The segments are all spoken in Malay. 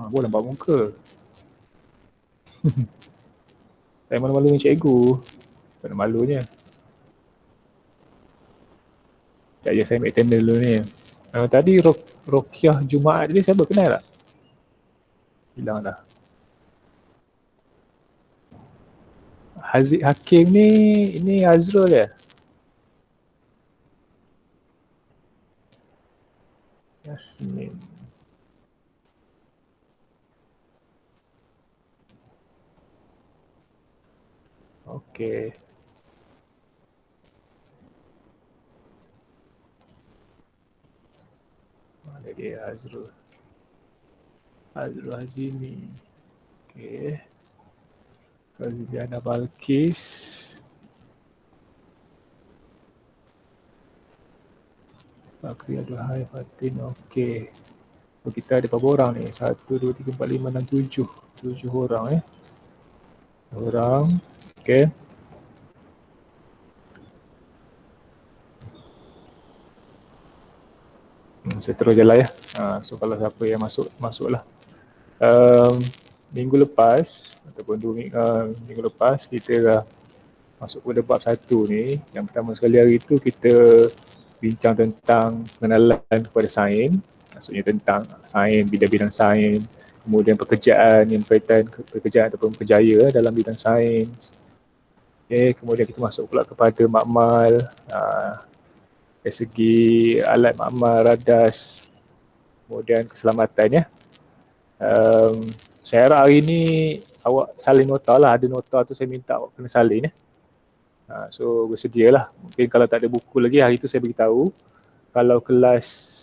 Boleh nampak muka. Saya malu-malu dengan cikgu. Tak ada malunya. Sekejap je saya ambil tender dulu ni. Tadi Rokiah Jumaat ni siapa kenal tak? Hilang dah. Haziq Hakim ni, ini Azrul ya? Yasmin. Okey. Mana dia Azrul? Azrul Hazimi. Okey. Faziana Balkis. Bakri Aduhai Fatin. Okey. So, kita ada berapa orang ni? 1, 2, 3, 4, 5, 6, 7. 7 orang orang. Okey. Saya terus jalan ya. So kalau siapa yang masuklah. Minggu lepas ataupun 2 minggu lepas kita dah masuk pada bab 1 ni. Yang pertama sekali hari tu kita bincang tentang pengenalan kepada sains. Maksudnya tentang sains, bidang-bidang sains, kemudian pekerjaan yang berkaitan pekerjaan ataupun kerjaya dalam bidang sains. Okay, kemudian kita masuk pula kepada makmal, dari segi alat makmal, radas, kemudian keselamatan ya. Saya harap hari ni awak salin nota lah. Ada nota tu saya minta awak kena salin ya. So bersedialah. Mungkin kalau tak ada buku lagi hari tu saya beritahu.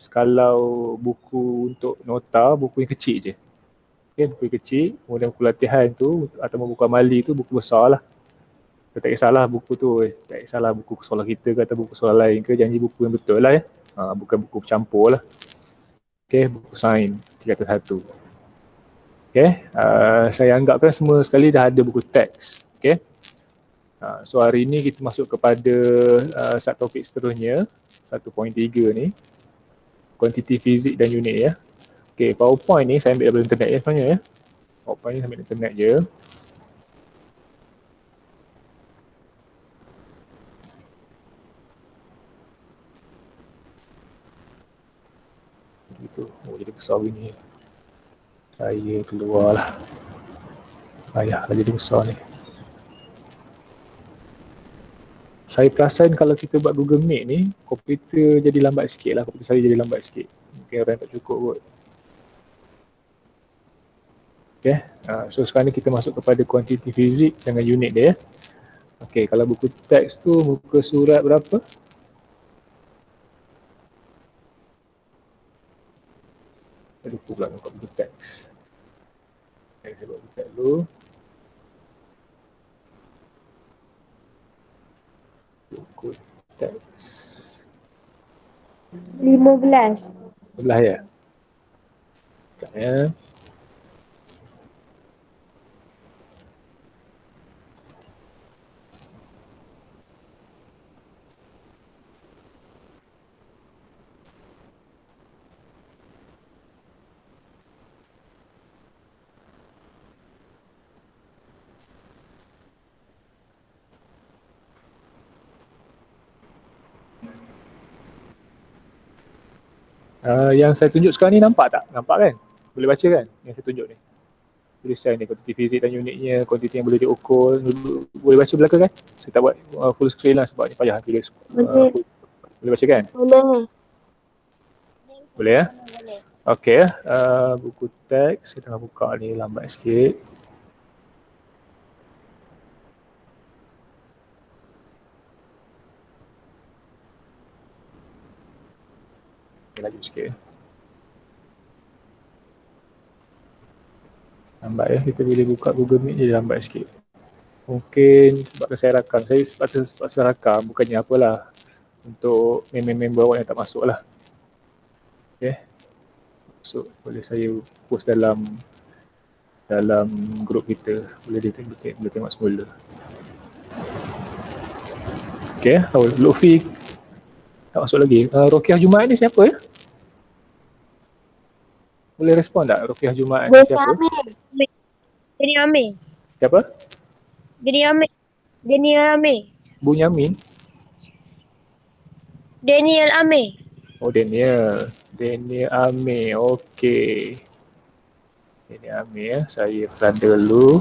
Kalau buku untuk nota, buku yang kecil je. Okay, buku yang kecil. Kemudian buku latihan tu atau buku amali tu buku besar lah. Tak kisahlah buku tu, tak kisahlah buku soalan kita ke atau buku soalan lain ke, janji buku yang betul lah ya. Bukan buku bercampur lah. Okay, buku sains 301. Okay, saya anggapkan semua sekali dah ada buku teks. Okay. So hari ini kita masuk kepada subtopik seterusnya, 1.3 ni. Kuantiti fizik dan unit ya. Okay, PowerPoint ni saya ambil daripada internet ya sebenarnya ya. PowerPoint ni saya ambil internet je. Gitu. Jadi besar gini. Saya keluar lah. Payahlah jadi besar ni. Saya perasan kalau kita buat Google Meet ni, komputer jadi lambat sikit lah. Komputer saya jadi lambat sikit. Mungkin orang tak cukup kot. Okay, so sekarang ni kita masuk kepada kuantiti fizik dengan unit dia. Okay, kalau buku teks tu muka surat berapa? Saya lupa pula nak buku teks. Okay, saya buat buku teks dulu. Buku teks 15 ya? Sekejap ya. Yang saya tunjuk sekarang ni nampak tak? Nampak kan? Boleh baca kan yang saya tunjuk ni? Tulisan ni, kuantiti fizik dan unitnya, kuantiti yang boleh diukur. Boleh baca belakang kan? Saya tak buat full screen lah sebab ni payah tulis. Boleh baca kan? boleh. Boleh ya? Okey ya. Buku teks, saya tengah buka ni lambat sikit. Laju sikit. Lambat ya, kita boleh buka Google Meet je lambat sikit. Mungkin sebabkan saya rakam, sebab saya rakam, bukannya apalah untuk member awak yang tak masuk lah. Okay. So boleh saya post dalam grup kita, boleh tengok semula. Okay, Lutfi tak masuk lagi. Rokiah Jumaat ni siapa ya? Boleh respon tak Rufiah Jumaat ni Deni siapa? Amir. Deni Amir. Siapa? Deni Amir. Daniel Amir. Bunyamin? Daniel Amir. Oh Daniel. Daniel Amir. Okey. Daniel Amir ya. Saya tanda dulu.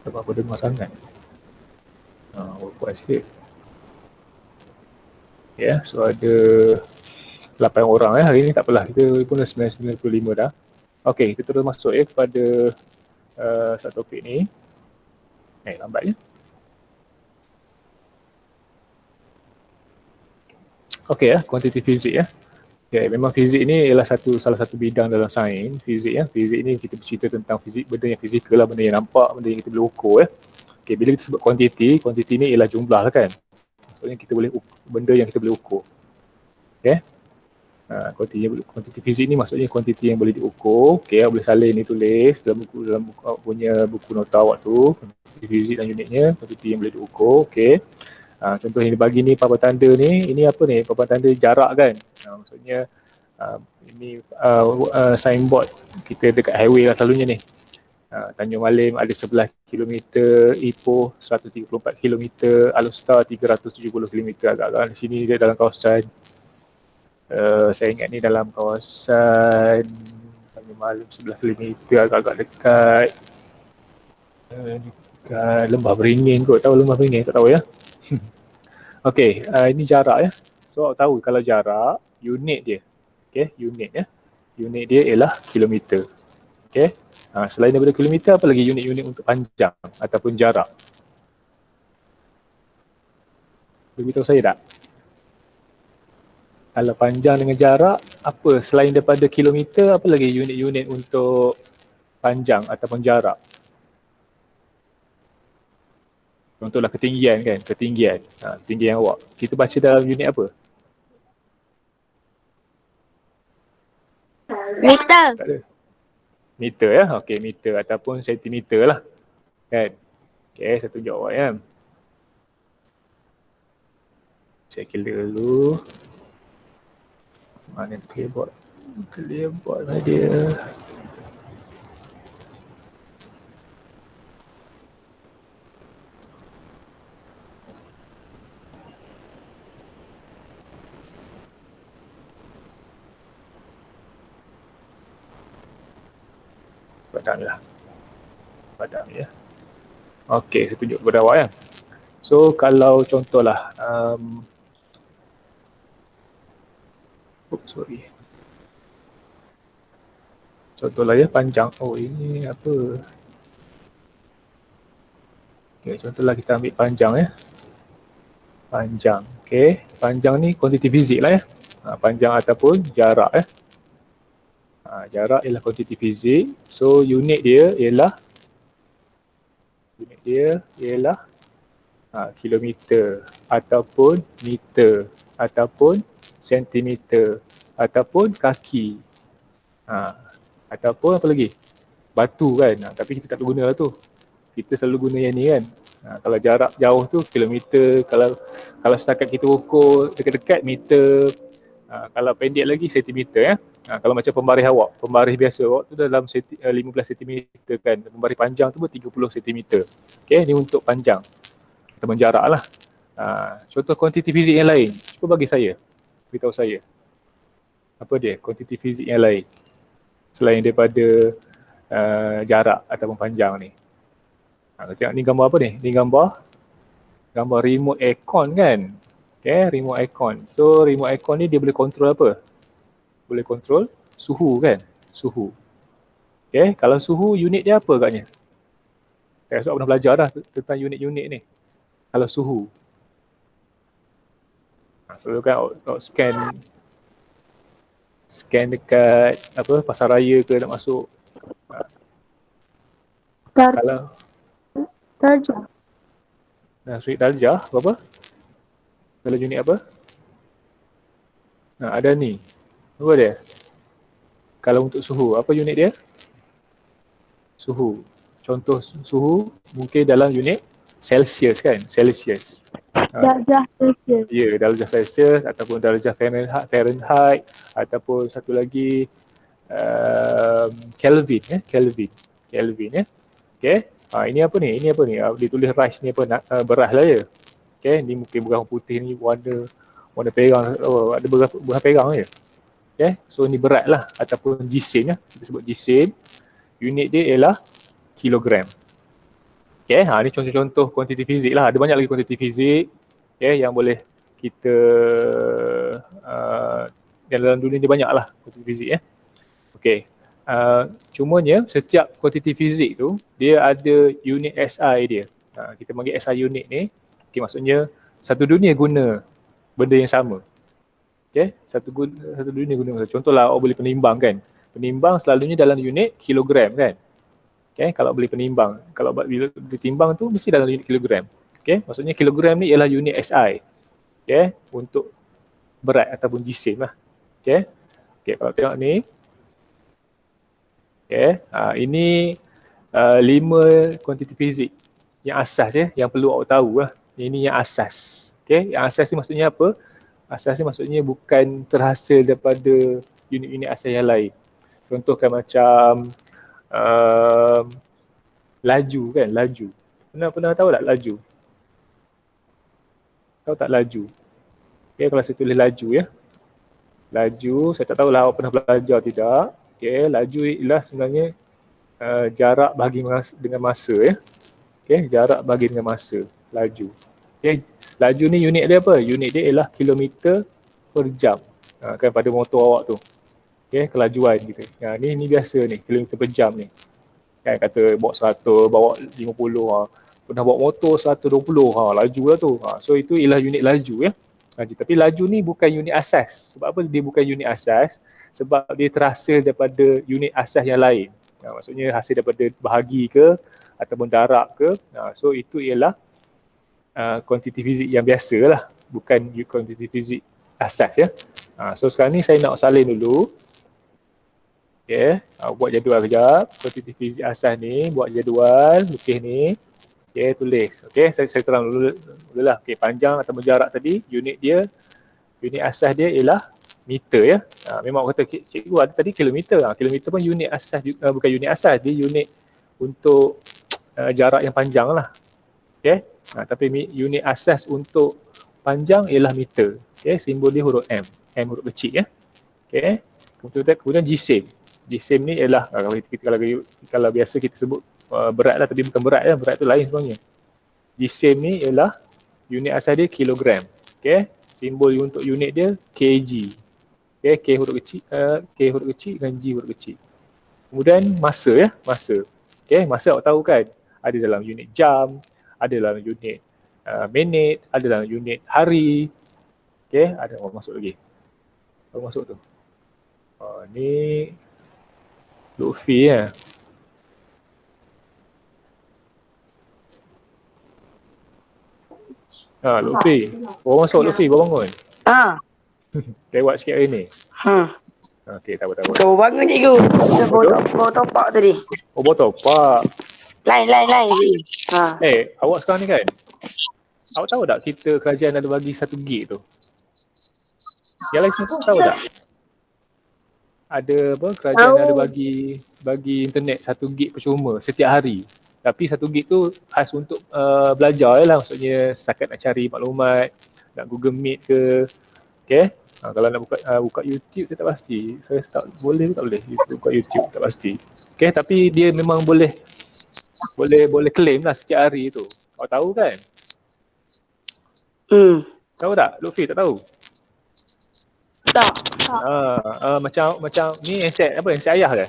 Tak apa dengar sangat. Buat sikit. Ya, so ada 8 orang hari ni, tak apalah, kita pun dah 9.95 dah. Okey, kita terus masuk kepada satu topik ni. Lambat je. Okey kuantiti fizik ya. Okay, memang fizik ni ialah salah satu bidang dalam sains fizik ya. Fizik ni kita bercerita tentang fizik, benda yang fizikal lah, benda yang nampak, benda yang kita boleh ukur ya. Okey, bila kita sebut kuantiti ni ialah jumlah lah kan. Maksudnya kita boleh benda yang kita boleh ukur. Okey. Kuantiti fizik ni maksudnya kuantiti yang boleh diukur. Okey, boleh salin ditulis dalam buku punya buku nota awak tu, kuantiti fizik dan unitnya, kuantiti yang boleh diukur. Okey. Contoh yang dibagi ni papan tanda ni, ini apa ni? Papan tanda jarak kan. Maksudnya ini signboard kita dekat highway lah selalunya ni. Tanjung Malim ada 11 km, Ipoh 134 km, Alustar 370 km. Agak-agak di sini dia dalam kawasan saya ingat ni dalam kawasan Tanjung Malim 11 km, agak-agak dekat dekat Lembah Beringin kot. Tahu Lembah Beringin? Tak tahu ya. Okey, ini jarak ya. So awak tahu kalau jarak, unit dia. Okey, unit ya. Unit dia ialah kilometer. Okey. Selain daripada kilometer, apa lagi unit-unit untuk panjang ataupun jarak? Beritahu saya tak? Kalau panjang dengan jarak, apa selain daripada kilometer, apa lagi unit-unit untuk panjang ataupun jarak? Contohlah ketinggian kan, ketinggian. Ketinggian awak. Kita baca dalam unit apa? Meter. Tak ada. Meter ya. Okey, meter ataupun sentimeter lah. Kan? Okey, saya tunjuk awak ya. Saya kira dulu. Mana clearboard? Clearboard mana dia? Padam ya. Okey, saya tunjuk kepada awak ya. So kalau contohlah sorry. Contohlah ya panjang. Oh ini apa? Okey, contohlah kita ambil panjang ya. Panjang. Okey, panjang ni kuantiti fizik lah ya. Panjang ataupun jarak ya. Jarak ialah kuantiti fizik. So unit dia ialah kilometer ataupun meter ataupun sentimeter ataupun kaki. Ataupun apa lagi? Batu kan. Tapi kita tak guna lah tu. Kita selalu guna yang ni kan. Kalau jarak jauh tu kilometer, kalau setakat kita ukur dekat-dekat meter, kalau pendek lagi sentimeter ya. Kalau macam pembaris awak, pembaris biasa awak tu dalam 15 cm kan. Pembaris panjang tu pun 30 cm. Okey, ni untuk panjang. Kita menjarak lah. Contoh kuantiti fizik yang lain. Cuba bagi saya. Beritahu saya. Apa dia kuantiti fizik yang lain? Selain daripada jarak ataupun panjang ni. Tengok ni gambar apa ni? Ni gambar remote aircon kan. Okay, remote aircon. So remote aircon ni dia boleh kontrol apa? Boleh kontrol suhu kan? Suhu. Okay, kalau suhu unit dia apa agaknya? Saya rasa pernah belajar dah tentang unit-unit ni. Kalau suhu. Selalu kan awak scan dekat apa pasar raya ke nak masuk. Kalau Darjah. sudut darjah berapa? Dalam unit apa? Ada ni. Apa dia? Kalau untuk suhu, apa unit dia? Suhu. Contoh suhu mungkin dalam unit Celsius kan? Celsius. Darjah Celsius. Ya, darjah Celsius ataupun darjah Fahrenheit ataupun satu lagi Kelvin ya. Okey. Ini apa ni? Dia tulis rice ni apa beras lah ya. Okey, ni mungkin beras putih ni warna perang, ada beras perang je. Okey, so ni berat lah ataupun jisim ya. Kita sebut jisim. Unit dia ialah kilogram. Okey, ni contoh-contoh kuantiti fizik lah. Ada banyak lagi kuantiti fizik yang boleh kita dalam dunia ni banyak lah kuantiti fizik ya. Okey. Cumanya setiap kuantiti fizik tu dia ada unit SI dia. Kita panggil SI unit ni. Okey, maksudnya satu dunia guna benda yang sama. Okey, satu dunia guna. Contohlah awak boleh penimbang kan. Penimbang selalunya dalam unit kilogram kan. Okey, kalau boleh penimbang. Kalau bila ditimbang tu mesti dalam unit kilogram. Okey, maksudnya kilogram ni ialah unit SI. Okey, untuk berat ataupun jisim lah. Okey. Okey, kalau tengok ni. Okey, ini 5 kuantiti fizik yang asas yang perlu awak tahu lah. Ini yang asas. Okey, yang asas ni maksudnya apa? Asas ni maksudnya bukan terhasil daripada unit-unit asas yang lain. Contohkan macam laju kan, laju. Pernah tahu tak laju? Tahu tak laju? Okey, kalau saya tulis laju ya. Laju, saya tak tahulah awak pernah belajar tidak. Okey, laju ialah sebenarnya jarak bahagi dengan masa ya. Okey, jarak bahagi dengan masa, laju. Okey, laju ni unit dia apa? Unit dia ialah kilometer per jam. Kan pada motor awak tu. Okey, kelajuan kita. Ni biasa ni, kilometer per jam ni. Kan kata bawa 100, bawa 50, pernah bawa motor 120, laju lah tu. So itu ialah unit laju ya. Tapi laju ni bukan unit asas. Sebab apa dia bukan unit asas? Sebab dia terhasil daripada unit asas yang lain. Maksudnya hasil daripada bahagi ke ataupun darab ke. So itu ialah kuantiti fizik yang biasa lah. Bukan kuantiti fizik asas ya. So sekarang ni saya nak salin dulu. Okay, buat jadual kejap. Kuantiti fizik asas ni, buat jadual, lukis ni. Okay, tulis. Okay, saya terang dulu lah. Okay, panjang atau jarak tadi, unit asas dia ialah meter ya. Memang kata cikgu ada tadi kilometer. Kilometer pun unit asas, bukan unit asas, dia unit untuk jarak yang panjang lah. Okay, tapi unit asas untuk panjang ialah meter. Okay, simbol dia huruf M huruf kecil ya. Okay, kemudian jisim. Jisim ni ialah kalau biasa kita sebut berat lah, tapi bukan berat ya, berat tu lain sebenarnya. Jisim ni ialah unit asal dia kilogram. Okey, simbol untuk unit dia kg. Okey, K huruf kecil dengan G huruf kecil. Kemudian masa ya, masa. Okey, masa awak tahu kan, ada dalam unit jam, ada dalam unit minit, ada dalam unit hari. Okey, ada apa masuk lagi? Apa masuk tu? Ni Lutfi ya. Lutfi. Bawa masuk Lutfi, bawa bangun. Lewat sikit hari ni. Okey, tak apa. Kau bangun cikgu. Bawa topak tadi. Oh, bawa topak. Lain. Awak sekarang ni kan? Awak tahu tak kita kerajaan ada bagi 1 gig tu? Yang lain semua tahu tak? Ada apa? Kerajaan ada bagi internet 1 gig percuma setiap hari. Tapi 1 gig tu khas untuk belajar lah. Maksudnya setakat nak cari maklumat, nak Google Meet ke. Okay? Kalau nak buka YouTube saya tak pasti. Saya tak boleh ke tak boleh buka YouTube, tak pasti. Okay, tapi dia memang boleh claim lah setiap hari tu. Awak tahu kan? Tahu tak? Lutfi tak tahu? Tak. Macam ni handset apa? Handset ayah ke?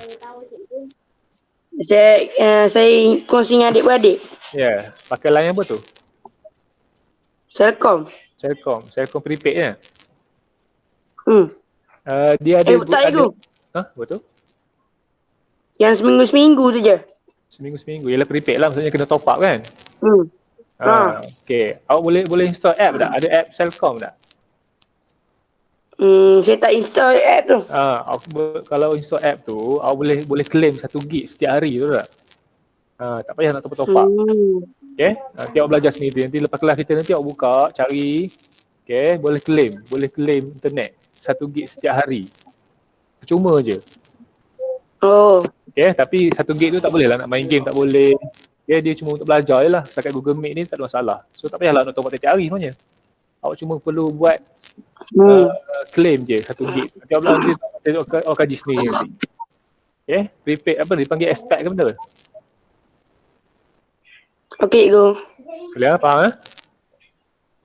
Saya kongsi dengan adik-beradik. Ya, pakai line apa tu? Selcom prepaid ya? Dia ada betul itu. Betul? Yang seminggu-seminggu tu je. Seminggu-seminggu. Ialah prepaid lah, maksudnya kena top up kan? Okay. Awak boleh install app tak? Ada app Selcom tak? Saya tak install app tu. Kalau install app tu, awak boleh claim 1 gig setiap hari tu tak? Tak payah nak top up. Okay, awak belajar sendiri. Nanti lepas kelas kita nanti awak buka, cari. Okay, boleh claim internet 1 gig setiap hari. Percuma je. Oh. Okay, tapi 1 gig tu tak boleh lah, nak main game tak boleh. Okay, dia cuma untuk belajar je lah. Setakat Google Meet ni tak ada masalah. So tak payahlah nak top up setiap hari sebenarnya. Awak cuma perlu buat claim je 1 gig. Nanti awak kaji sendiri nanti. Okay, prepaid apa dipanggil expect ke benda? Okey, go. Boleh faham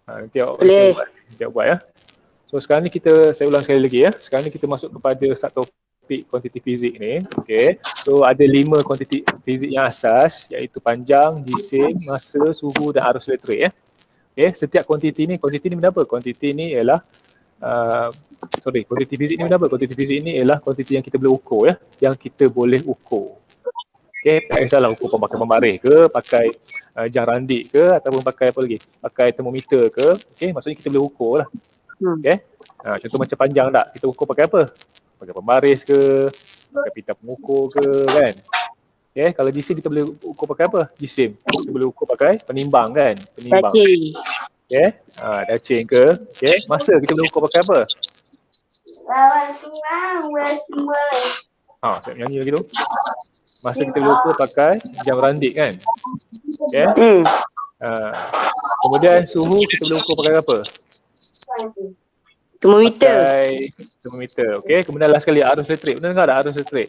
nanti awak Boleh. buat ya. So sekarang ni saya ulang sekali lagi ya. Sekarang ni kita masuk kepada satu topik kuantiti fizik ni. Okay. So ada 5 kuantiti fizik yang asas, iaitu panjang, jisim, masa, suhu dan arus elektrik ya. Okay. Setiap kuantiti ni benda apa? Kuantiti ni ialah kuantiti fizik ni benda apa? Kuantiti fizik ni ialah kuantiti yang kita boleh ukur ya. Yang kita boleh ukur. Okay, tak kisahlah ukur pakai pembaris ke, pakai jam randik ke, ataupun pakai apa lagi? Pakai termometer ke. Okay, maksudnya kita boleh ukur lah. Okay. Contoh macam panjang tak? Kita ukur pakai apa? Pakai pembaris ke, pakai pita pengukur ke kan? Okay, kalau jisim kita boleh ukur pakai apa? Jisim. Kita boleh ukur pakai penimbang kan? Penimbang. Dacing. Okay. Dacing ke. Okay. Masa kita boleh ukur pakai apa? Saya nyanyi lagi tu. Masa kita boleh ukur pakai jam randik kan? Okay. Kemudian suhu kita boleh ukur pakai apa? Termometer. Pakai termometer. Okay. Kemudian last sekali arus elektrik. Pernah dengar tak arus elektrik?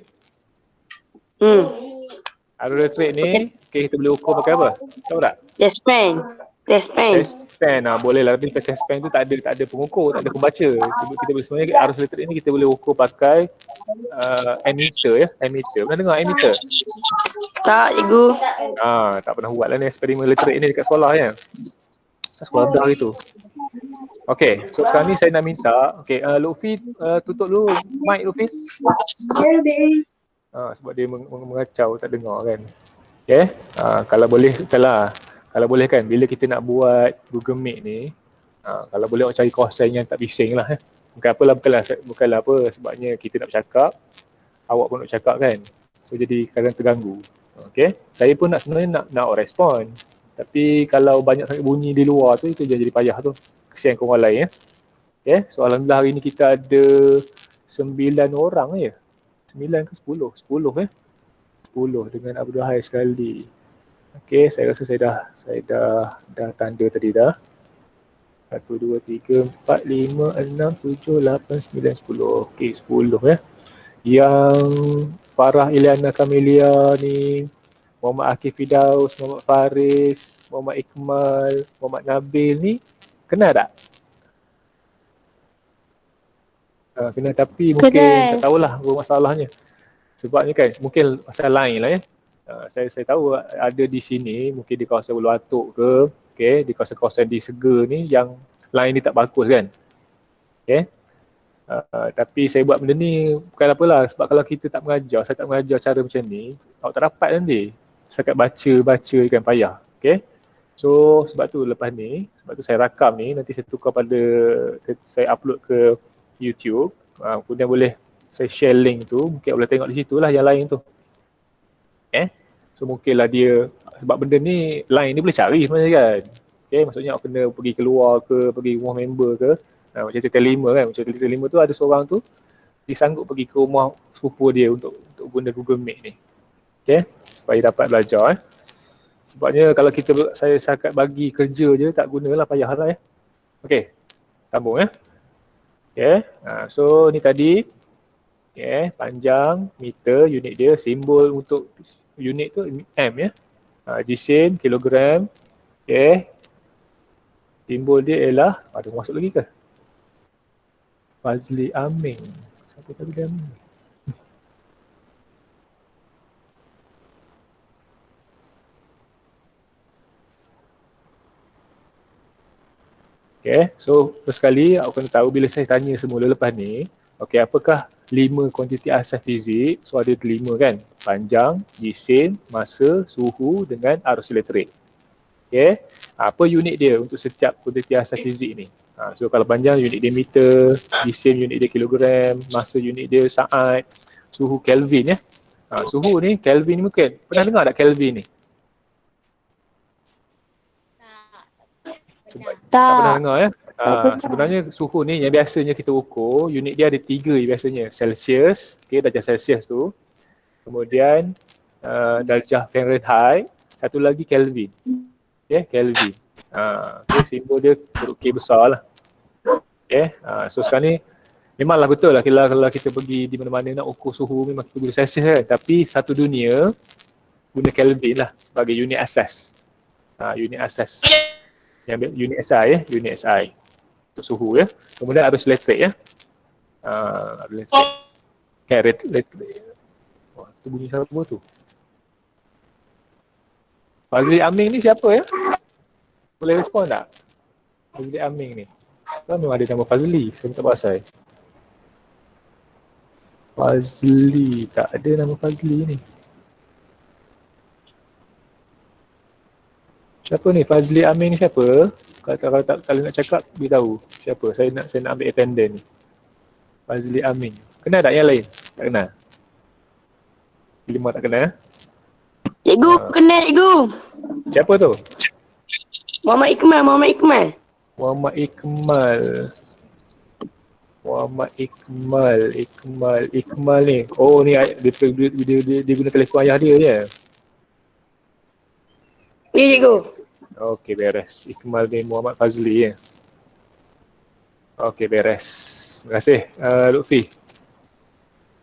Arus elektrik ni okay, kita boleh ukur pakai apa? Tahu tak? Test pen. Test pen boleh lah, tapi test pen tu tak ada pengukur, tak ada pembaca. Kita boleh sebenarnya arus elektrik ni kita boleh ukur pakai ammeter ya. Ammeter. Pernah dengar ammeter? Tak, cikgu. Tak pernah buat lah ni eksperimen elektrik ni dekat sekolah ya. Sekolah dah gitu. Okay, so sekarang ni saya nak minta, okay, Lutfi tutup dulu mic Lutfi. Sebab dia mengacau, tak dengar kan. Okay, kalau boleh kan, bila kita nak buat Google Meet ni, kalau boleh awak cari kawasan yang tak bising lah. Bukanlah apa, sebabnya kita nak bercakap, awak pun nak bercakap kan. So jadi kadang terganggu. Okay, saya pun sebenarnya nak respon. Tapi kalau banyak sangat bunyi di luar tu, itu jadi payah tu. Kesian ke orang lain ya. Okay, so alhamdulillah hari ni kita ada 9 orang ya. 9 ke 10? 10 ya. 10 dengan Abdul Hai sekali. Okay, saya rasa saya dah tanda tadi dah. 1, 2, 3, 4, 5, 6, 7, 8, 9, 10. Okay, 10 ya. Yang Farah Ilyana Kamelia ni, Muhammad Akif Fidaus, Muhammad Faris, Muhammad Ikmal, Muhammad Nabil ni kenal tak? Kenal tapi mungkin tak tahulah apa masalahnya. Sebabnya kan mungkin pasal lain lah ya. Saya tahu ada di sini, mungkin di kawasan Ulu Atuk ke, okay, di kawasan-kawasan di Sega ni yang line ni tak bagus kan. Okay. Tapi saya buat benda ni bukan apalah, sebab kalau kita tak mengajar, saya tak mengajar cara macam ni, awak tak dapat nanti. Setakat baca kan payah. Okay. So sebab tu lepas ni, sebab tu saya rakam ni, nanti saya tukar saya upload ke YouTube. Kemudian boleh saya share link tu, mungkin boleh tengok di situ lah yang lain tu. So mungkinlah dia, sebab benda ni line ni boleh cari sebenarnya kan. Okay, maksudnya awak kena pergi keluar ke, pergi rumah member ke. Macam cerita 5 kan, macam cerita 5 tu ada seorang tu, dia sanggup pergi ke rumah sepupu dia untuk guna Google Meet ni. Okay, supaya dapat belajar Sebabnya kalau saya setakat bagi kerja je, tak gunalah, payahlah ya. Okay, sambung ya. Okay, so ni tadi, okay, panjang, meter, unit dia, simbol untuk unit tu M ya. Jisim, kilogram, okay. Simbol dia ialah, ada masuk lagi ke? Fazli Amin. Siapa Fazli Amin? Okay, so first sekali awak kena tahu bila saya tanya semula lepas ni, okay, apakah 5 kuantiti asas fizik? So ada 5 kan, panjang, jisim, masa, suhu dengan arus elektrik. Okay, apa unit dia untuk setiap kuantiti asas fizik ni? So kalau panjang unit dia meter, jisim unit dia kilogram, masa unit dia saat, suhu Kelvin ya. Suhu ni, Kelvin ni mungkin, pernah dengar tak Kelvin ni? Tak pernah Tak. dengar ya? Sebenarnya suhu ni yang biasanya kita ukur, unit dia ada 3 biasanya. Celsius, okay, darjah Celsius tu. Kemudian darjah Fahrenheit, satu lagi Kelvin. Okay, Kelvin. Okay, simbol dia huruf K besar lah. Okay, so sekarang ni memanglah betul lah kalau kita pergi di mana-mana nak ukur suhu memang kita guna Celsius kan. Tapi satu dunia guna Kelvin lah sebagai unit asas. Unit asas. Yang unit SI ya, unit SI. Untuk suhu ya. Kemudian arus elektrik ya. Arus elektrik. Carrot elektrik. Wah, tu bunyi siapa tu? Fazli Aming ni siapa ya? Boleh respon tak? Fazli Aming ni. Kan memang ada nama Fazli, saya tak pasal. Fazli, tak ada nama Fazli ni. Siapa ni? Fazli Aming ni siapa? Kalau nak cakap, beritahu siapa. Saya nak ambil attendant ni. Fazli Aming. Kenal tak yang lain? Tak kenal? Lima tak kenal? Cikgu, kenal cikgu. Siapa tu? Muhammad Ikmal, Muhammad Ikmal. Muhammad Ikmal. Muhammad Ikmal. Ikmal ni. Oh ni dia guna telefon ayah dia je. Ya cikgu. Okey, beres. Ikmal bin Muhammad Fazli ya. Okey, beres. Terima kasih Lutfi.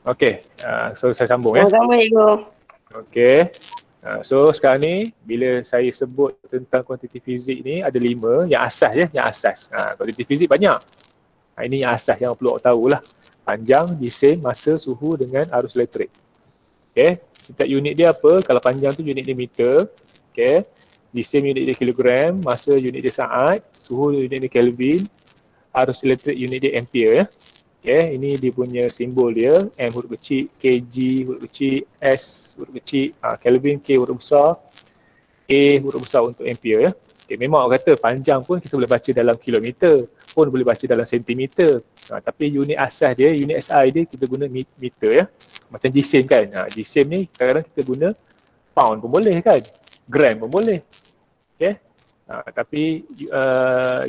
Okey, so saya sambung ya. Sama-sama cikgu. Okey. So sekarang ni bila saya sebut tentang kuantiti fizik ni ada 5 yang asas ya, yang asas. Kuantiti fizik banyak. Ini yang asas yang perlu awak tahulah. Panjang, jisim, masa, suhu dengan arus elektrik. Okey, setiap unit dia apa? Kalau panjang tu unit dia meter. Okey. Jisim unit dia kilogram, masa unit dia saat, suhu unit dia Kelvin, arus elektrik unit dia ampere ya. Okay, ini dia punya simbol dia, M huruf kecil, kg huruf kecil, S huruf kecil, Kelvin, K huruf besar, A huruf besar untuk ampere ya. Okay, memang orang kata panjang pun kita boleh baca dalam kilometer, pun boleh baca dalam sentimeter. Tapi unit asas dia, unit SI dia kita guna meter ya. Macam jisim kan, jisim ni kadang-kadang kita guna pound pun boleh kan, gram pun boleh. Okay. Tapi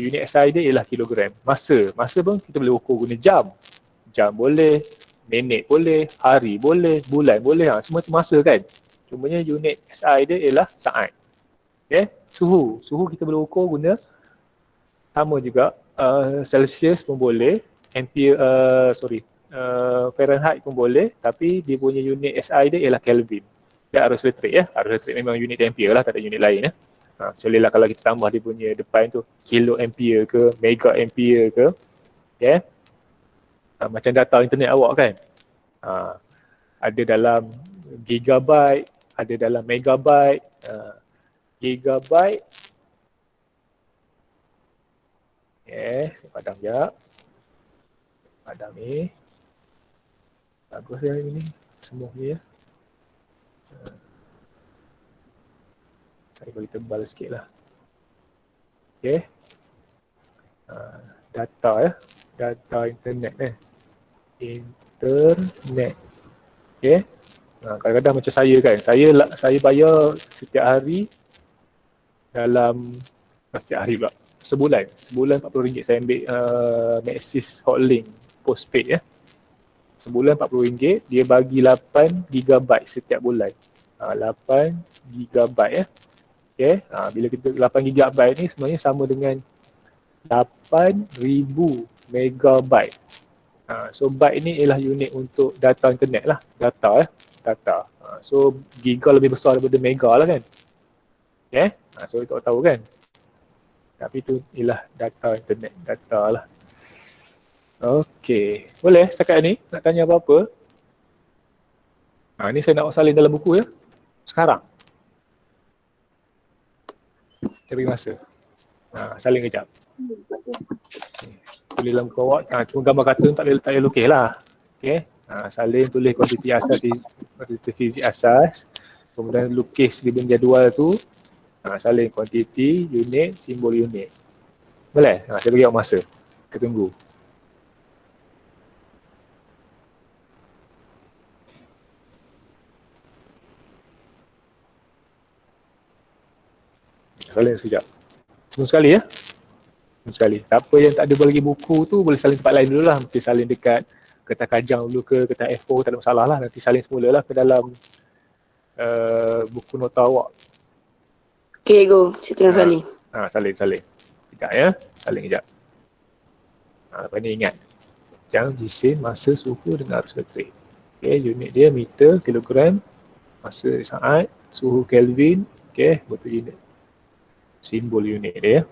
unit SI dia ialah kilogram. Masa pun kita boleh ukur guna jam. Jam boleh, minit boleh, hari boleh, bulan boleh. Semua tu masa kan. Cumanya unit SI dia ialah saat. Okay. Suhu kita boleh ukur guna sama juga. Celsius pun boleh, Fahrenheit pun boleh. Tapi dia punya unit SI dia ialah Kelvin. Dan arus elektrik ya. Arus elektrik memang unit ampere lah, tak ada unit lain ya. Kecuali lah kalau kita tambah dia punya depan tu kilo ampere ke, mega ampere ke, okay. Macam data internet awak kan, ada dalam gigabyte, ada dalam megabyte, gigabyte. Okay, saya padam sekejap. Padam ni. Bagus ya ini, semua ni ya. Saya bagi tebal sikit lah. Okay. Data ya. Data internet internet. Okay. Kadang-kadang macam saya kan. Saya bayar setiap hari dalam setiap hari pula. Sebulan RM40 saya ambil Maxis Hotlink postpaid ya. Sebulan RM40, dia bagi 8 GB setiap bulan. 8 GB ya. Okay, bila kita 8 GB ni sebenarnya sama dengan 8,000 megabyte. So byte ni ialah unit untuk data internet lah. Data data. So giga lebih besar daripada mega lah kan. Okay, so kita tahu kan. Tapi tu ialah data internet, data lah. Okay, boleh setakat ni nak tanya apa-apa? Ni saya nak salin dalam buku ya. Sekarang. Saya bagi masa. Saling kejap. Tulis dalam buku awak. Cuma gambar kartun tak boleh lukis lah. Okay. Salin tulis kuantiti asas, kuantiti fizik asas. Kemudian lukis di jadual tu. Salin kuantiti, unit, simbol unit. Boleh? Saya bagi awak masa. Kita tunggu. Salin sekejap. Tunggu sekali ya. sekali. Siapa yang tak ada bagi buku tu boleh salin tempat lain dulu lah. Mungkin salin dekat kertas kajang dulu ke kertas A4, tak ada masalah lah. Nanti salin semula lah ke dalam buku nota awak. Okey cikgu, saya tengah sekali. Salin. Sekejap ya. Salin kejap. Lepas ni ingat. Yang jisim, masa, suhu dengan arus elektrik. Okay, unit dia meter, kilogram, masa saat, suhu Kelvin. Okay, betul unit. Simbol unit dia.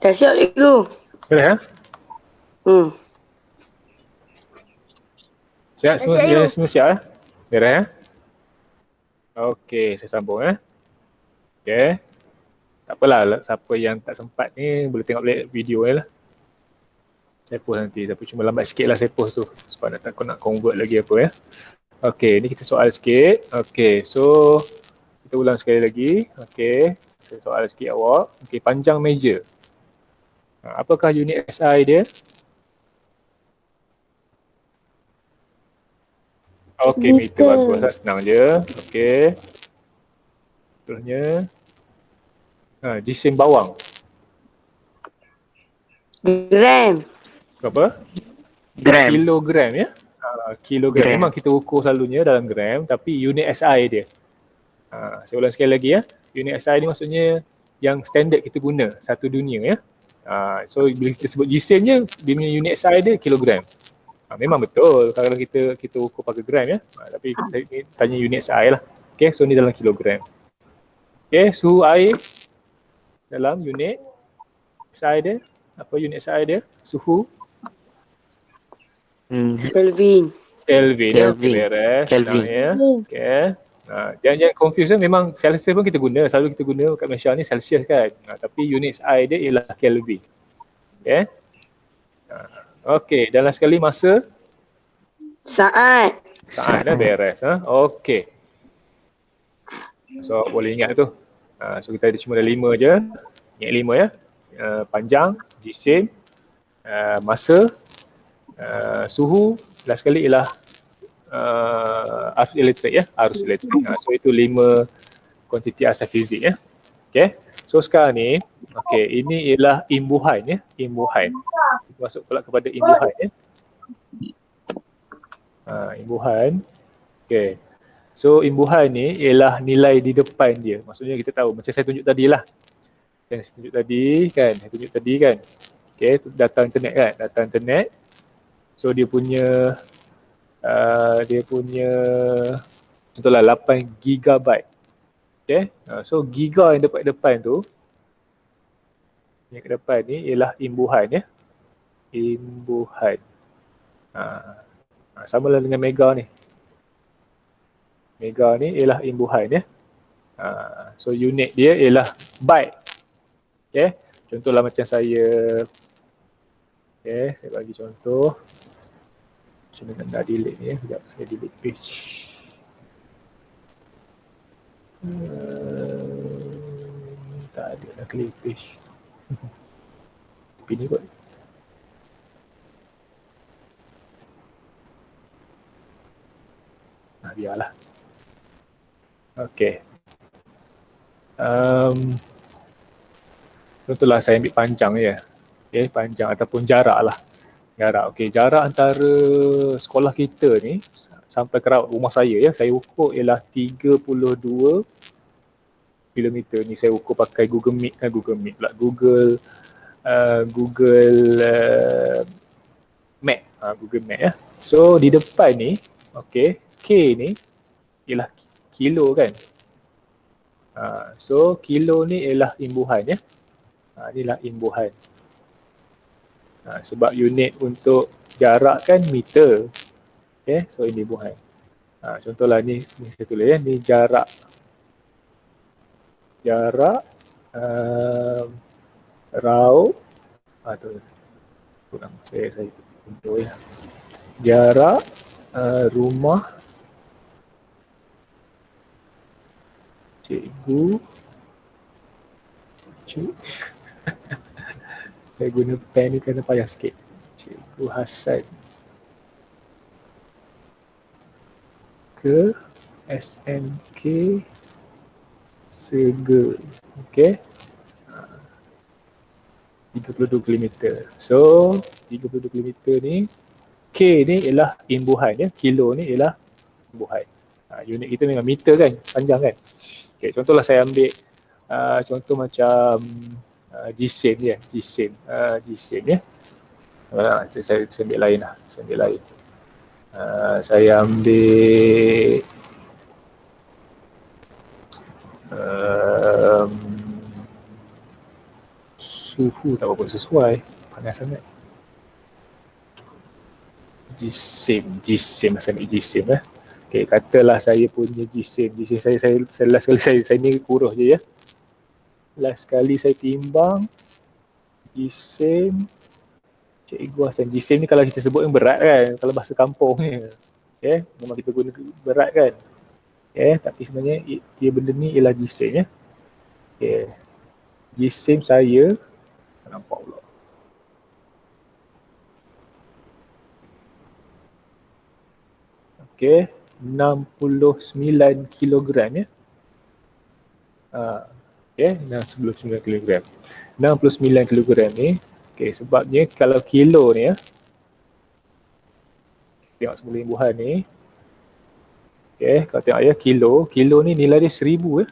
Dah siap cikgu. Boleh ya? Siap semua, Siap, dia cikgu. semua siap ya? Beres ya? Okey, saya sambung ya. Okey. Tak apalah, siapa yang tak sempat ni boleh tengok balik video ni lah. Saya post nanti, tapi cuma lambat sikit lah saya post tu. Sebab nak convert lagi apa ya. Okey, ni kita soal sikit. Okey, so kita ulang sekali lagi. Okey, saya soal sikit awak. Okey, panjang meja. Apakah unit SI dia? Okey, meter bagus lah, senang je. Okey. Terusnya, jisim bawang. Gram. Berapa? Gram. Kilogram ya? Kilogram. Gram. Memang kita ukur selalunya dalam gram, tapi unit SI dia. Saya ulang sekali lagi ya. Unit SI ni maksudnya yang standard kita guna satu dunia ya. So bila kita sebut jisimnya, dia punya unit SI dia kilogram. Memang betul kalau kita ukur pakai gram ya. Tapi saya tanya unit SI lah. Okay, so ni dalam kilogram. Okay, suhu air dalam unit SI dia. Apa unit SI dia? Suhu Kelvin. Kelvin. Kelvin. Beres. Kelvin. Ya. Okay. Jangan confuse ya. Memang Celsius pun kita guna. Selalu kita guna kat Malaysia ni Celsius kan. Tapi unit SI dia ialah Kelvin. Okay. Okey. Dan last sekali masa. Saat. Saat dah beres. Okey. So boleh ingat tu. So kita ada cuma ada 5 je. Ingat 5 ya. Panjang, jisim, masa, suhu, last sekali ialah arus elektrik ya. Arus elektrik. So itu 5 kuantiti asal fizik ya. Okay. So sekarang ni, okay, ini ialah imbuhan ya, imbuhan. Masuk pula kepada imbuhan ya. Imbuhan. Okay. So imbuhan ni ialah nilai di depan dia. Maksudnya kita tahu macam saya tunjuk tadi lah. Yang saya tunjuk tadi kan, Okay, data internet kan, data internet. So dia punya contohlah 8 gigabyte. Okay. So giga yang depan tu, yang ke depan ni ialah imbuhan ya. Imbuhan. Samalah dengan mega ni. Mega ni ialah imbuhan ya. So unit dia ialah byte. Okay. Contohlah macam saya, okay, saya bagi contoh. Macam mana nak delete ni ya. Sekejap saya delete page. Tak ada nak clear page. Pilih kot. Biarlah. Okay. Contohlah saya ambil panjang je. Okay, panjang ataupun jarak lah. Jarak, okay. Jarak antara sekolah kita ni sampai ke rumah saya ya, saya ukur ialah 32 kilometer ni. Saya ukur pakai Google Meet pula. Google Map. Google Map ya. So di depan ni, okay, K ni ialah kilo kan. So kilo ni ialah imbuhan ya. Inilah imbuhan. Sebab unit untuk jarak kan meter. Okay, so ini imbuhan. Contohlah ni saya tulis ya, ni jarak. Raut. Tu kurang saya contoh ya. Jarak rumah cikgu. Saya guna pen ni kena payah sikit. Cikgu Hassan ke SMK Sega. Okay. 32 km. So 32 km ni, K ni ialah imbuhan ya. Kilo ni ialah imbuhan. Unit kita memang meter kan, panjang kan. Okay, contohlah saya ambil contoh macam GSIM ya. GSIM ya. Saya ambil lain lah. Saya ambil suhu tak berapa sesuai, panas sangat. GSIM saya ambil GSIM ya. Okay, katalah saya punya GSIM saya last kali saya ni kurus je ya. Last kali saya timbang GSIM Cikgu Hassan. GSIM ni kalau kita sebut yang berat kan, kalau bahasa kampung ni. Okay, memang kita guna berat kan. Okay, tapi sebenarnya dia benda ni ialah GSIM ya. Okay, GSIM saya nampak pula. Okay, 69 kilogram ya. Okay, 69 kilogram. 69 kilogram ni, okay, sebabnya kalau kilo ni ya, tengok semula imbuhan ni. Okay, kalau tengok ya, kilo ni nilai dia 1000 ya.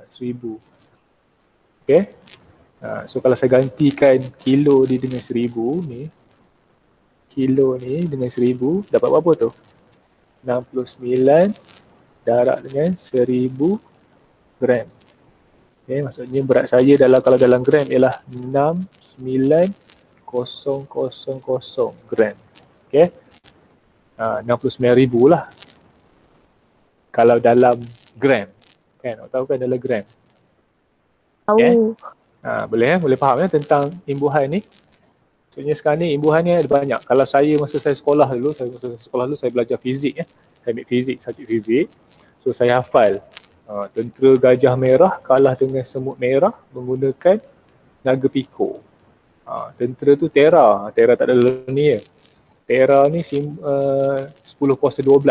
1000. Okay. So kalau saya gantikan kilo ni dengan 1000 ni, kilo ni dengan 1000 dapat berapa tu? 69 darab dengan 1000 gram. Okay, maksudnya berat saya kalau dalam gram ialah 69000 gram. Okay. 69,000 lah. Kalau dalam gram. Kan, awak tahu kan dalam gram. Okay. Boleh faham ya tentang imbuhan ni. Maksudnya sekarang ni imbuhan ni ada banyak. Kalau masa saya sekolah dulu, saya belajar fizik ya. Saya ambil fizik, subjek fizik. So saya hafal. Tentera Gajah Merah kalah dengan semut merah menggunakan naga piko. Tentera tu Tera tak ada ni ya. Tera ni 10 kuasa 12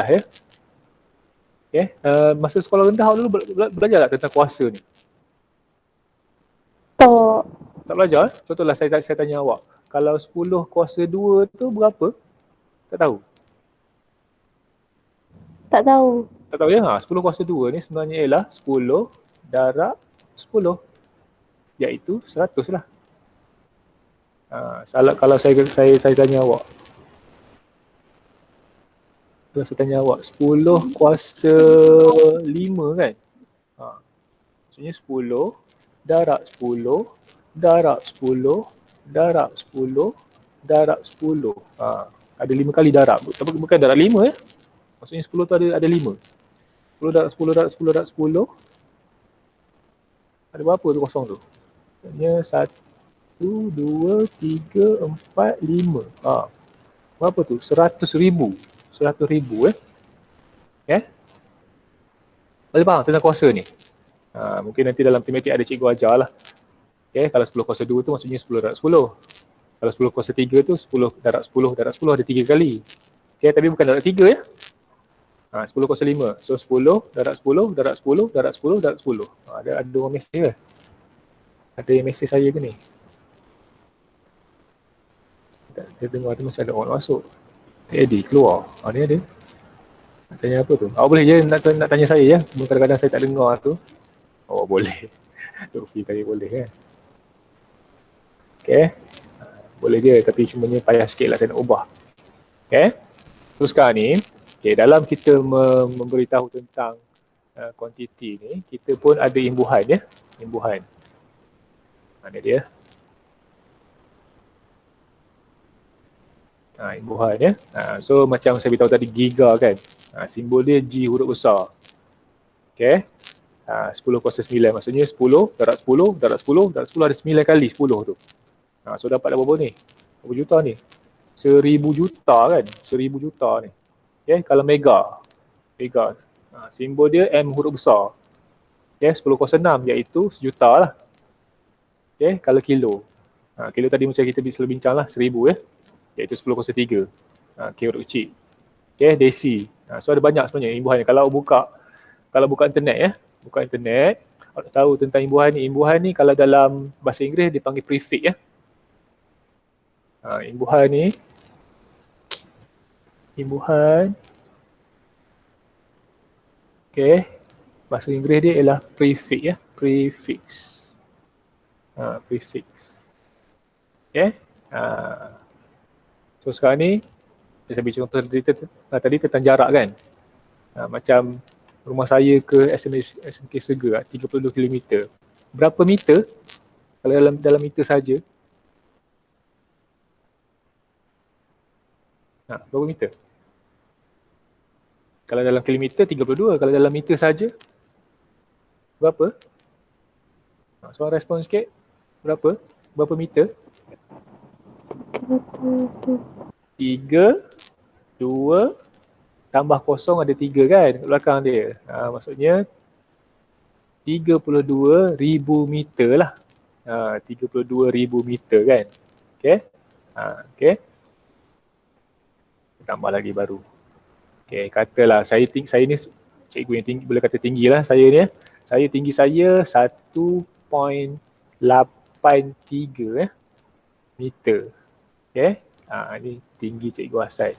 ya. Okay. Masa sekolah rendah awak dulu belajar tak tentang kuasa ni? Tak. Tak belajar? Contohlah saya tanya awak. Kalau 10 kuasa 2 tu berapa? Tak tahu? Tak tahu. Tak tahu ya? 10 kuasa 2 ni sebenarnya ialah 10 darab 10. Iaitu 100 lah. Salah kalau saya tanya awak. Saya tanya awak 10 kuasa 5 kan? Maksudnya 10 darab 10 darab 10 darab 10 darab 10. Ada 5 kali darab. Tapi bukan darab 5 ya. Maksudnya 10 tu ada 5. 10 darab 10 darab 10 darab 10. Ada berapa tu kosong tu? Maksudnya 1, 2, 3, 4, 5. Berapa tu? 100,000. 100,000 eh? Boleh faham tentang kuasa ni? Mungkin nanti dalam matematik ada cikgu ajar lah. Okay, kalau 10 kuasa 2 tu maksudnya 10 darab 10. Kalau 10 kuasa 3 tu 10 darab 10 darab 10 ada 3 kali. Okay, tapi bukan darab 3 ya. 10 kuasa 5. So 10 darab 10 darab 10 darab 10 darab 10. Ada orang mesej ke? Ada yang mesej saya ke ni? Saya dengar tu macam ada orang masuk. Eddie keluar. Ni ada. Nak tanya apa tu? Awak boleh je nak tanya saya ya. Kadang-kadang saya tak dengar tu. Oh boleh. Luffy tadi boleh kan. Okay. Boleh je tapi cumanya payah sikit lah saya nak ubah. Okay. Terus sekarang ni, okay, dalam kita memberitahu tentang kuantiti ni, kita pun ada imbuhan ya. Imbuhan. Mana dia? Imbuhan ya. So macam saya beritahu tadi giga kan. Simbol dia G huruf besar. Okay. 10 kuasa 9 maksudnya 10 darab 10 darab 10 darab 10 ada 9 kali 10 tu. So dapat berapa ni? Berapa juta ni? 1000 juta kan? 1000 juta ni. Okay, kalau mega. Mega. Simbol dia M huruf besar. Okay, 10 kuasa 6 iaitu sejuta lah. Okay, kalau kilo. Kilo tadi macam kita selalu bincang lah, 1000 ya. Iaitu 10 kuasa 3. K huruf kecil. Okay, desi. So ada banyak sebenarnya imbuhannya. Kalau buka internet ya. Buka internet, awak tahu tentang imbuhan ni. Imbuhan ni kalau dalam bahasa Inggeris dipanggil prefix ya. Imbuhan ni. Imbuhan. Okay. Bahasa Inggeris dia ialah prefix ya. Prefix. Prefix. Okay. So sekarang ni, saya beri contoh tadi tentang jarak kan. Macam rumah saya ke SMK Sega 32 km. Berapa meter? Kalau dalam meter saja. Berapa meter? Kalau dalam kilometer 32, kalau dalam meter saja berapa? So respon sikit. Berapa? Berapa meter? 3, 2 tambah kosong ada 3 kan kat belakang dia. Maksudnya 32,000 meter lah. 32,000 meter kan. Okay. Okay. Tambah lagi baru. Okay, katalah saya ni cikgu yang tinggi, boleh kata tinggi lah saya ni. Saya tinggi saya 1.83 meter. Okay. Ni tinggi cikgu Hassan.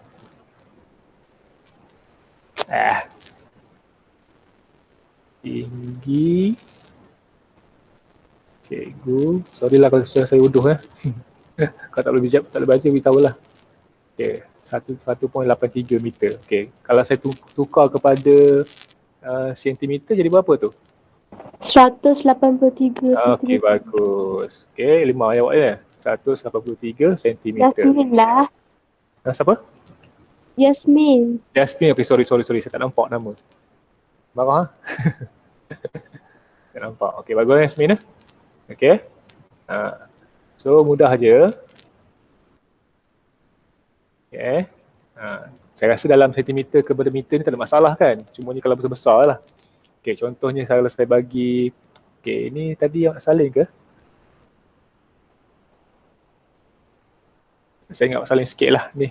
Tinggi cikgu. Sorry lah kalau saya uduh Kalau tak boleh baca beritahu lah. Okay. 1.83 meter. Okay. Kalau saya tukar kepada sentimeter jadi berapa tu? 183 cm. Okay, bagus. Okay, 5 awak ya. 183 cm. Yasmin lah. Siapa? Yasmin. Yasmin. Okay, sorry. Saya tak nampak nama. Marah tak nampak. Okay, bagus Yasmin Okay. So, mudah je. Okay. Saya rasa dalam sentimeter kepada meter ni tak ada masalah kan. Cuma ni kalau besar-besar lah. Okay, contohnya kalau saya bagi. Okay, ni tadi yang nak salin ke? Saya ingat salin sikit lah ni.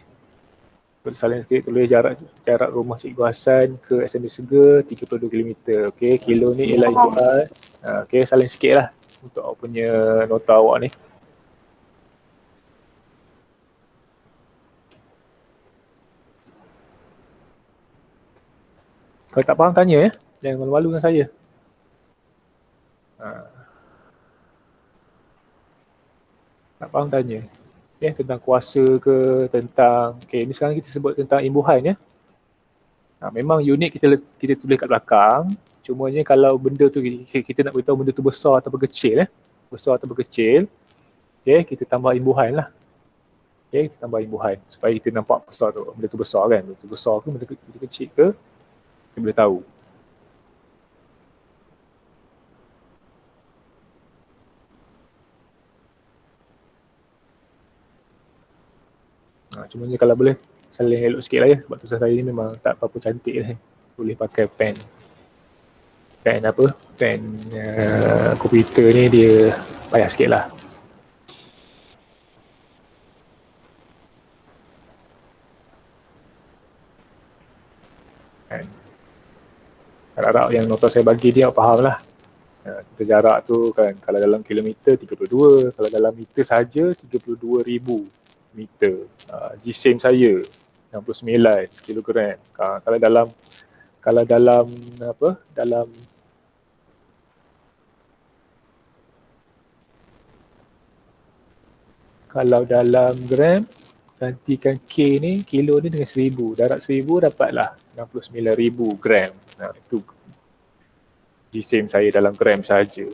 Salin sikit, tulis jarak rumah Cikgu Hassan ke SMB Sega 32 km. Okey, kilo ni ialah inputan. Okey, salin sikit lah untuk awak punya nota awak ni. Kalau tak faham tanya ya, jangan malu-malu dengan saya. Tak faham tanya. Okay, tentang kuasa ke, tentang, okay, ni sekarang kita sebut tentang imbuhan ya. Memang unit kita tulis kat belakang, cumanya kalau benda tu kita nak beritahu benda tu besar atau kecil besar atau kecil, okay, kita tambah imbuhan lah. Okay, kita tambah imbuhan supaya kita nampak besar tu, benda tu besar kan, benda tu besar ke, benda tu kecil ke, kita boleh tahu. Cumanya kalau boleh saling elok sikit lah ya, sebab tulisan saya ni memang tak apa-apa cantik lah. Boleh pakai pen komputer ni dia payah sikit lah. Harap-harap yang nota saya bagi dia awak faham lah. Kita jarak tu kan, kalau dalam kilometer 32, kalau dalam meter saja 32,000 meter. G-SIM saya 69 kilogram. Kalau dalam gram, gantikan K ni, kilo ni dengan 1000. Darat 1000 dapatlah 69,000 gram. Itu G-SIM saya dalam gram saja.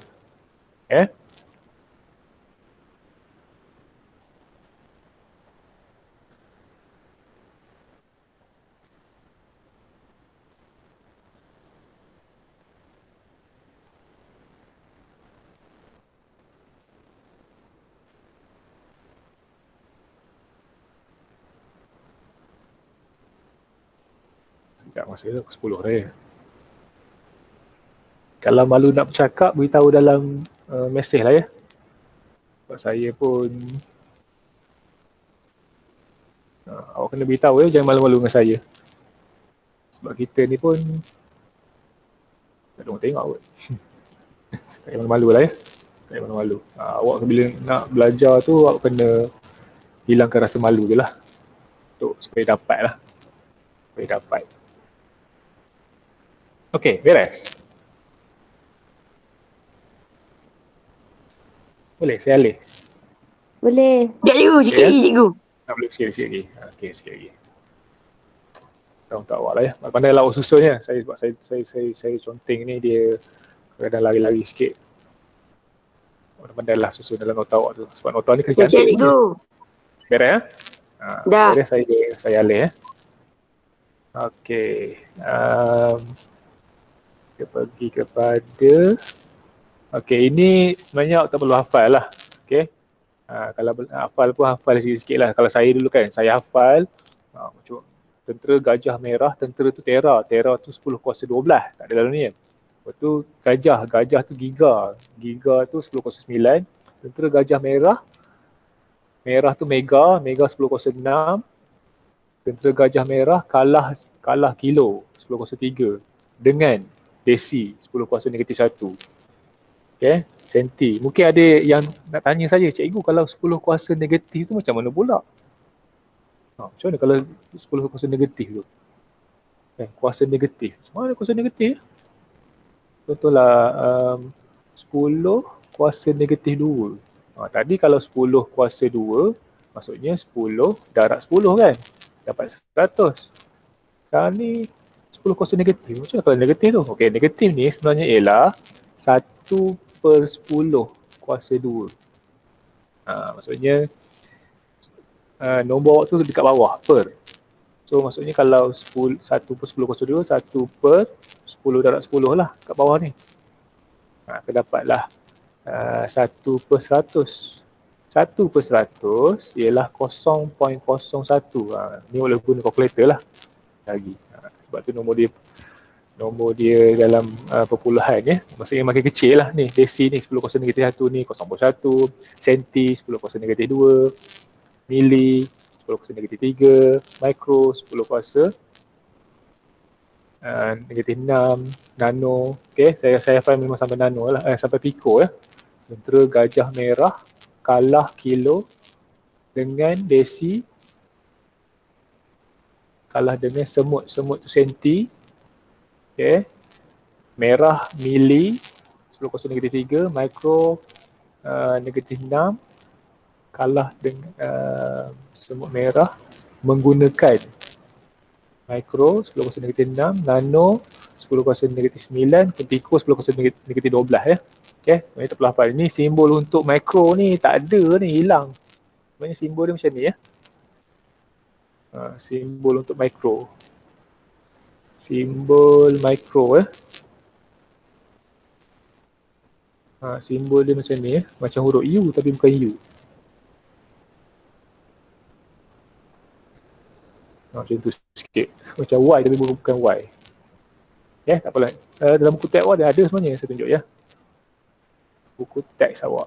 Sekejap, masa tu 10 dah. Kalau malu nak bercakap, beritahu dalam mesej lah ya. Sebab saya pun awak kena beritahu ya, jangan malu-malu dengan saya. Sebab kita ni pun tak ada orang tengok kot. Tak payah malu-malu lah ya. Tak payah malu-malu. Awak bila nak belajar tu, awak kena hilangkan rasa malu je lah. Supaya dapat lah. Supaya dapat. Okey, beres. Boleh, saya alih. Boleh. Sekejap cikgu, sikit lagi cikgu. Tak boleh sikit lagi. Okey, sikit lagi. Untuk awak lah ya. Pandailah awak susunnya. Sebab saya conteng ni dia kadang lari-lari sikit. Pandailah susun dalam nota awak tu. Sebab nota ni kena Siap cantik. cikgu. Beres ya? Dah. Beres, saya alih ya. Okey. Kita pergi kepada, okey, ini sebenarnya awak tak perlu hafal lah. Okey. Kalau hafal pun hafal sikit-sikit lah. Kalau saya dulu kan, saya hafal macam tentera gajah merah, tentera tu tera tu 10 kuasa 12, tak ada dalam ni kan. Lepas tu gajah tu giga tu 10 kuasa 9, tentera gajah merah tu mega 10 kuasa 6, tentera gajah merah kalah kilo 10 kuasa 3 dengan desi 10 kuasa negatif 1. Okay, senti. Mungkin ada yang nak tanya saya, cikgu kalau 10 kuasa negatif tu macam mana pula? Macam mana kalau 10 kuasa negatif tu? Kuasa negatif. Macam mana kuasa negatif? Contohlah 10 kuasa negatif 2. Tadi kalau 10 kuasa 2, maksudnya 10 darat 10 kan? Dapat 100. Sekarang ni 10 kuasa negatif. Macam mana kalau negatif tu? Okey, negatif ni sebenarnya ialah 1/10 kuasa 2. Maksudnya nombor awak tu dekat bawah, per. So maksudnya kalau 1/10 kuasa 2, 1/10 darat 10 lah kat bawah ni. Kedapatlah 1/100. 1/100 ialah 0.01. Ni boleh guna kalkulator lah lagi. Sebab tu nombor dia dalam perpuluhan ya. Maksudnya makin kecil lah ni. Desi ni 10 kuasa negatif 1 ni 0.1, senti 10 kuasa negatif 2, mili 10 kuasa negatif 3, mikro 10 kuasa negatif 6, nano. Okay, saya hafal memang sampai nano lah, sampai piko ya. Tentera Gajah Merah kalah kilo dengan desi, kalah dengan semut. Semut tu senti. Okay. Merah mili 10 kuasa negatif 3, mikro negatif 6, kalah dengan semut merah menggunakan mikro 10 kuasa negatif 6, nano 10 kuasa negatif 9, piko 10 kuasa negatif 12 ya. Okay, sebenarnya tak perlu hafal. Ini simbol untuk mikro ni tak ada ni, hilang. Sebenarnya simbol dia macam ni ya. Simbol untuk mikro. Simbol mikro ya. Simbol dia macam ni ya. Macam huruf U tapi bukan U. Macam tu sikit. Macam Y tapi bukan Y. Ya, tak apalah. Dalam buku teks awak ada sebenarnya, saya tunjuk ya. Buku teks awak.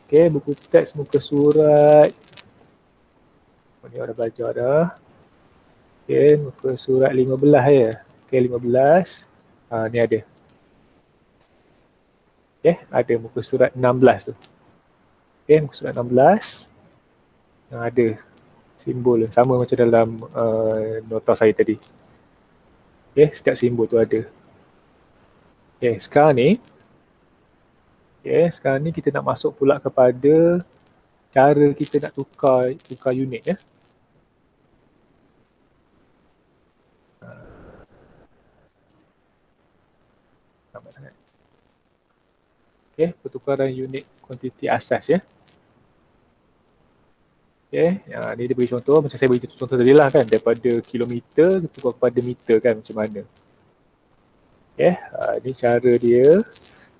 Okay, buku teks muka surat. Ni orang belajar dah. Okay, muka surat 15 ya. Okay, 15. Ni ada. Okay, ada muka surat 16 tu. Okay, muka surat 16. Ada simbol sama macam dalam nota saya tadi. Okay, setiap simbol tu ada. Okay, sekarang ni kita nak masuk pula kepada cara kita nak tukar unit ya. Nampak sangat. Okay, pertukaran unit kuantiti asas ya. Okay, ni dia beri contoh, macam saya beri contoh tadi lah kan, daripada kilometer tukar kepada meter kan, macam mana. Okay, ni cara dia.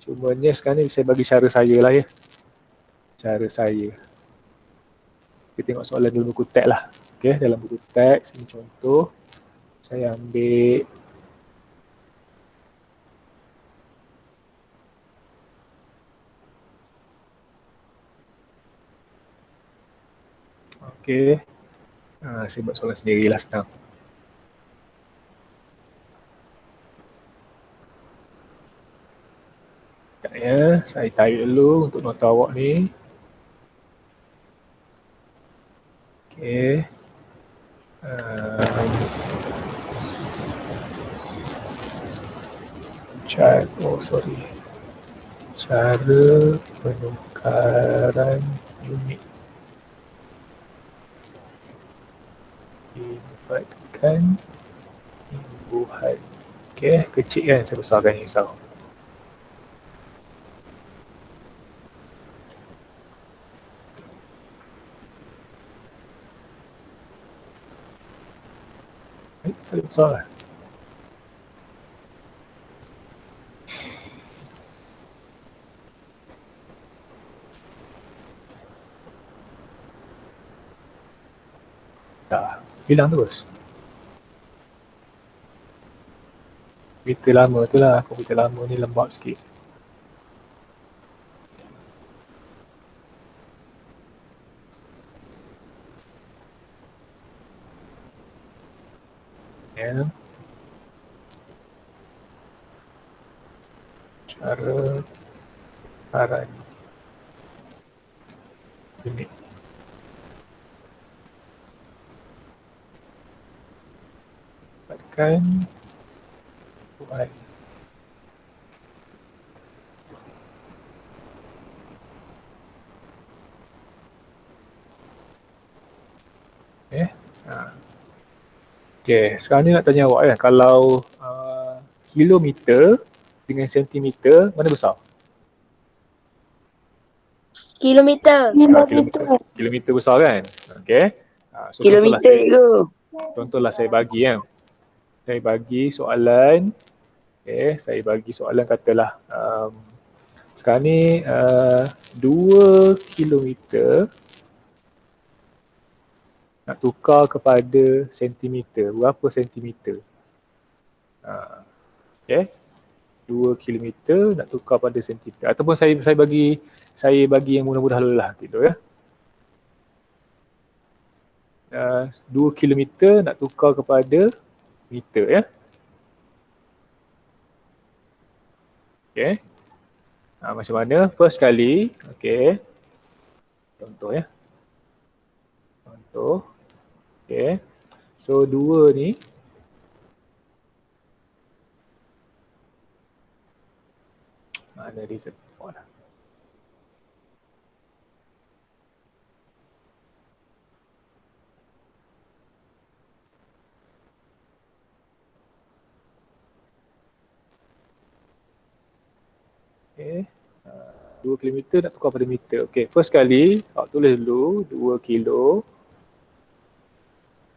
Cumanya sekarang ni saya bagi cara saya lah ya. Cara saya. Kita tengok soalan dalam buku teks lah. Okay, dalam buku teks, ini contoh. Saya ambil okay. Saya buat soalan sendirilah, senang. Sekejap ya, saya tarik dulu untuk nota awak ni. Okay. Cara penukaran unit. Libatkan imbuhan. Okay, kecil kan, saya besarkan ni risau. Tak ada besar lah. Tak, hilang terus. Komputer lama tu lah, komputer lama ni lembab sikit. Ya. Cara penukaran unit. Dapatkan Y. Okay, sekarang ni nak tanya awak kan, kalau kilometer dengan sentimeter, mana besar? Kilometer. Kilometer besar kan? Okay. So Kilometer tu. contohlah saya bagi kan. Saya bagi soalan. Okay, saya bagi soalan katalah sekarang ni 2 kilometer nak tukar kepada sentimeter. Berapa sentimeter? Okay. 2 kilometer nak tukar pada sentimeter. Ataupun saya bagi yang mudah-mudah dulu lah. Gitu ya. 2 kilometer nak tukar kepada meter ya. Okay. Macam mana? First kali, okay. Contoh ya. Contoh. Okay. So 2 ni mana dia sebut lah. Okay. 2 kilometer nak tukar pada meter. Okay, first kali awak tulis dulu 2 kilo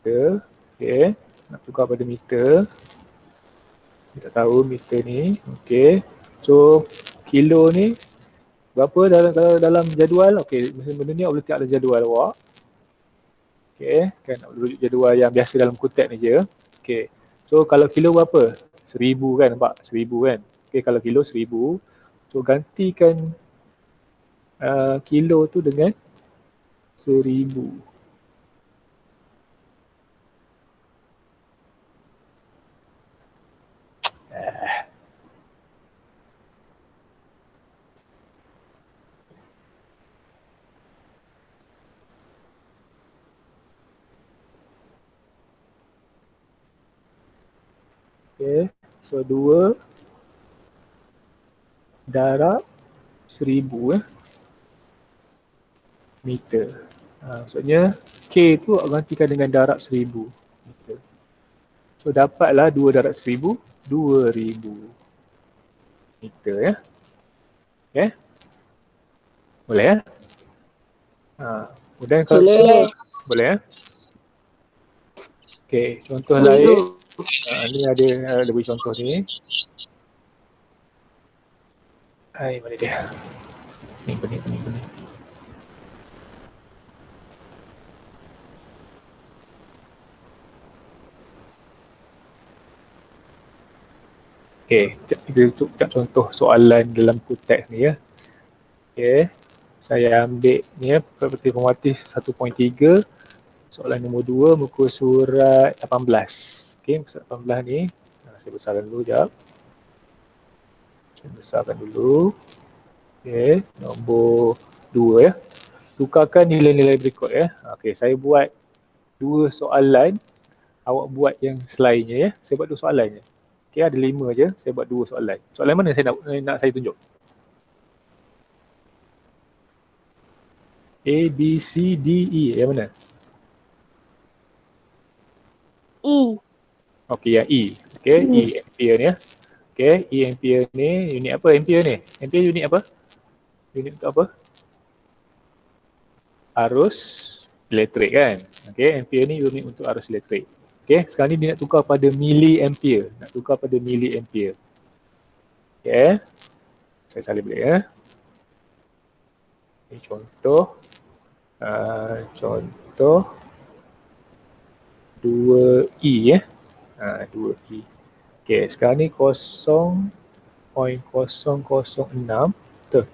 meter. Okay, nak tukar pada meter. Kita tahu meter ni. Okay, so kilo ni berapa dalam jadual? Okay, benda ni awak letak dalam jadual awak. Okay, kan nak rujuk jadual yang biasa dalam kutek ni je. Okay, so kalau kilo berapa? 1000 kan, nampak? 1000 kan? Okay, kalau kilo 1000. So gantikan kilo tu dengan 1000. Okay, so 2 darab 1000 meter. Maksudnya K tu gantikan dengan darab 1000 meter. So dapatlah 2 darab 1000, 2000 meter ya. Okay. Boleh ya? Kemudian kalau boleh ya? Okay, contoh lain. Ni ada beri contoh ni. Mana dia? Ni. Okay, kita buat contoh soalan dalam teks ni ya. Okay, saya ambil ni ya, properti formatif 1.3. Soalan nombor 2, muka surat 18. Okay, muka surat 18 ni. Saya besarkan dulu sekejap. Saya besarkan dulu. Okay, nombor 2 ya. Tukarkan nilai-nilai berikut ya. Okay, saya buat 2 soalan. Awak buat yang selainnya ya. Saya buat 2 soalan je. Okay, ada 5 je. Saya buat 2 soalan. Soalan mana saya nak saya tunjuk? A, B, C, D, E. Yang mana? E. Okay, yang E. Okay, E ampere ni ya. Okay, E ampere ni, unit apa ampere ni? Ampere unit apa? Unit untuk apa? Arus elektrik kan? Okay, ampere ni unit untuk arus elektrik. Okay, sekarang ni dia nak tukar pada miliampere. Nak tukar pada miliampere. Okay, saya salin balik ya. Ini contoh. Contoh 2E ya. 2E. Okay, sekarang ni 0.006. Betul.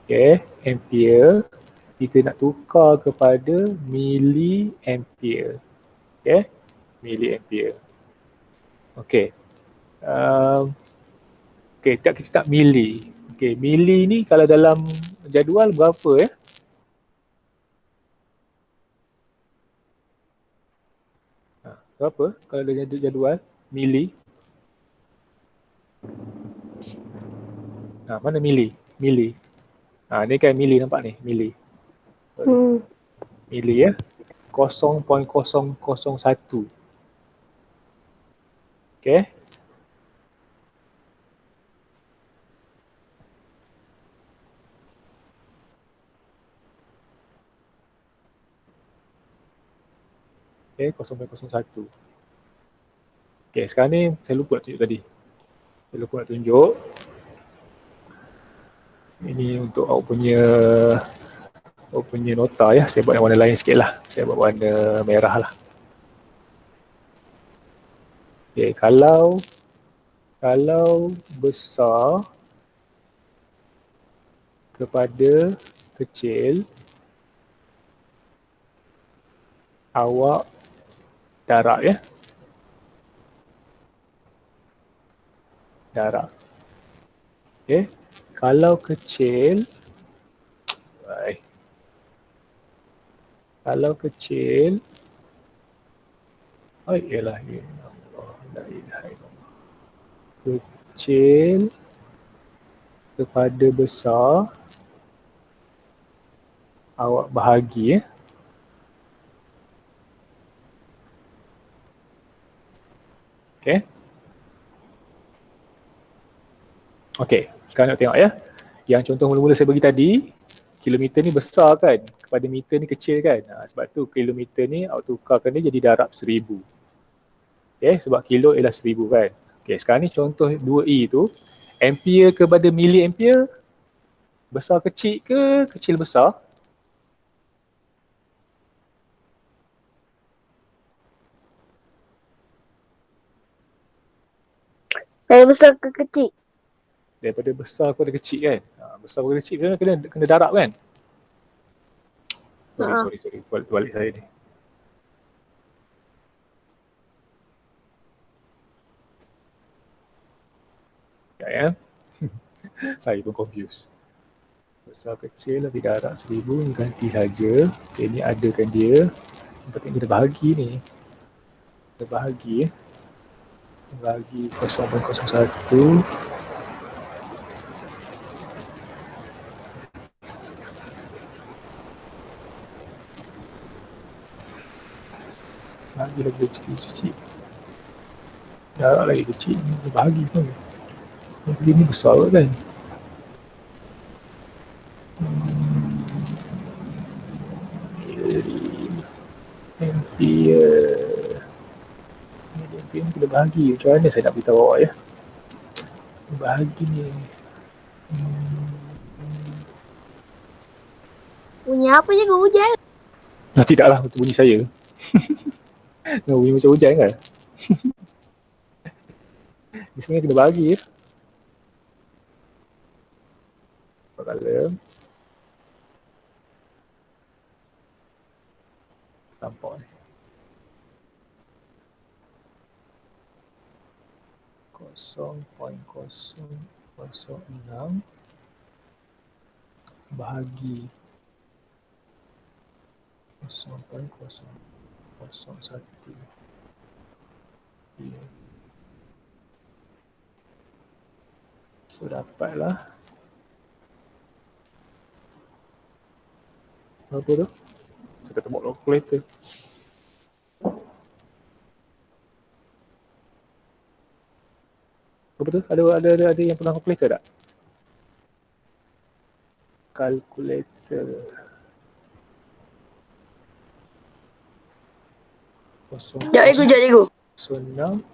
Okay, ampere. Kita nak tukar kepada miliampere. Okay, miliampere. Okay. Okay, kita tak mili. Okay, mili ni kalau dalam jadual berapa ya? Berapa kalau dalam jadual? Mili. Mana mili? Mili. Ni kan mili, nampak ni, mili. Mili ya. 0.001. Okay. Okay, 0.01. Okay, sekarang ni saya lupa nak tunjuk tadi. Saya lupa nak tunjuk. Ini untuk awak punya nota ya. Saya buat yang warna lain sikit lah. Saya buat warna merah lah. Okay, kalau besar kepada kecil, awak darab ya. Darab. Okey. Kalau kecil, baik. Kalau kecil, oh ialah Allah, la ilaha illallah. Kecil kepada besar, awak bahagi ya. Okey. Okey, sekarang nak tengok ya. Yang contoh mula-mula saya bagi tadi, kilometer ni besar kan, kepada meter ni kecil kan. Sebab tu kilometer ni awak tukarkan dia jadi darab 1000. Okey, sebab kilo ialah 1000 kan. Okey, sekarang ni contoh 2E tu, ampere kepada miliampere, besar kecil ke kecil besar? Dari besar ke kecil. Daripada besar kepada kecil kan. Besar kepada kecil kena darab kan. Sorry. Balik saya ni. Ya. Saya pun confused. Besar kecil lebih darab 1000, ganti saja. Okay, ni adakan dia. Tapi kita bahagi ni. Kita bahagi ya. Bahagi 0.01. Bahagi lagi kecil. Darab lagi kecil. Bahagi pun. Ini besar kan. Ampere ni kita bahagi. Macam mana saya nak beritahu awak ya. Bahagi ni. Bunyi apa je hujan? Tidaklah, itu bunyi saya. Bunyi macam hujan kan. Ni sebenarnya kena bahagi ya. Kalau nampak ni. 0.006 bahagi 0.001. So dapatlah apa tu? Saya tak tembok calculator. Apa tu? Ada yang pernah calculator tak? Calculator. Sekejap cikgu. 06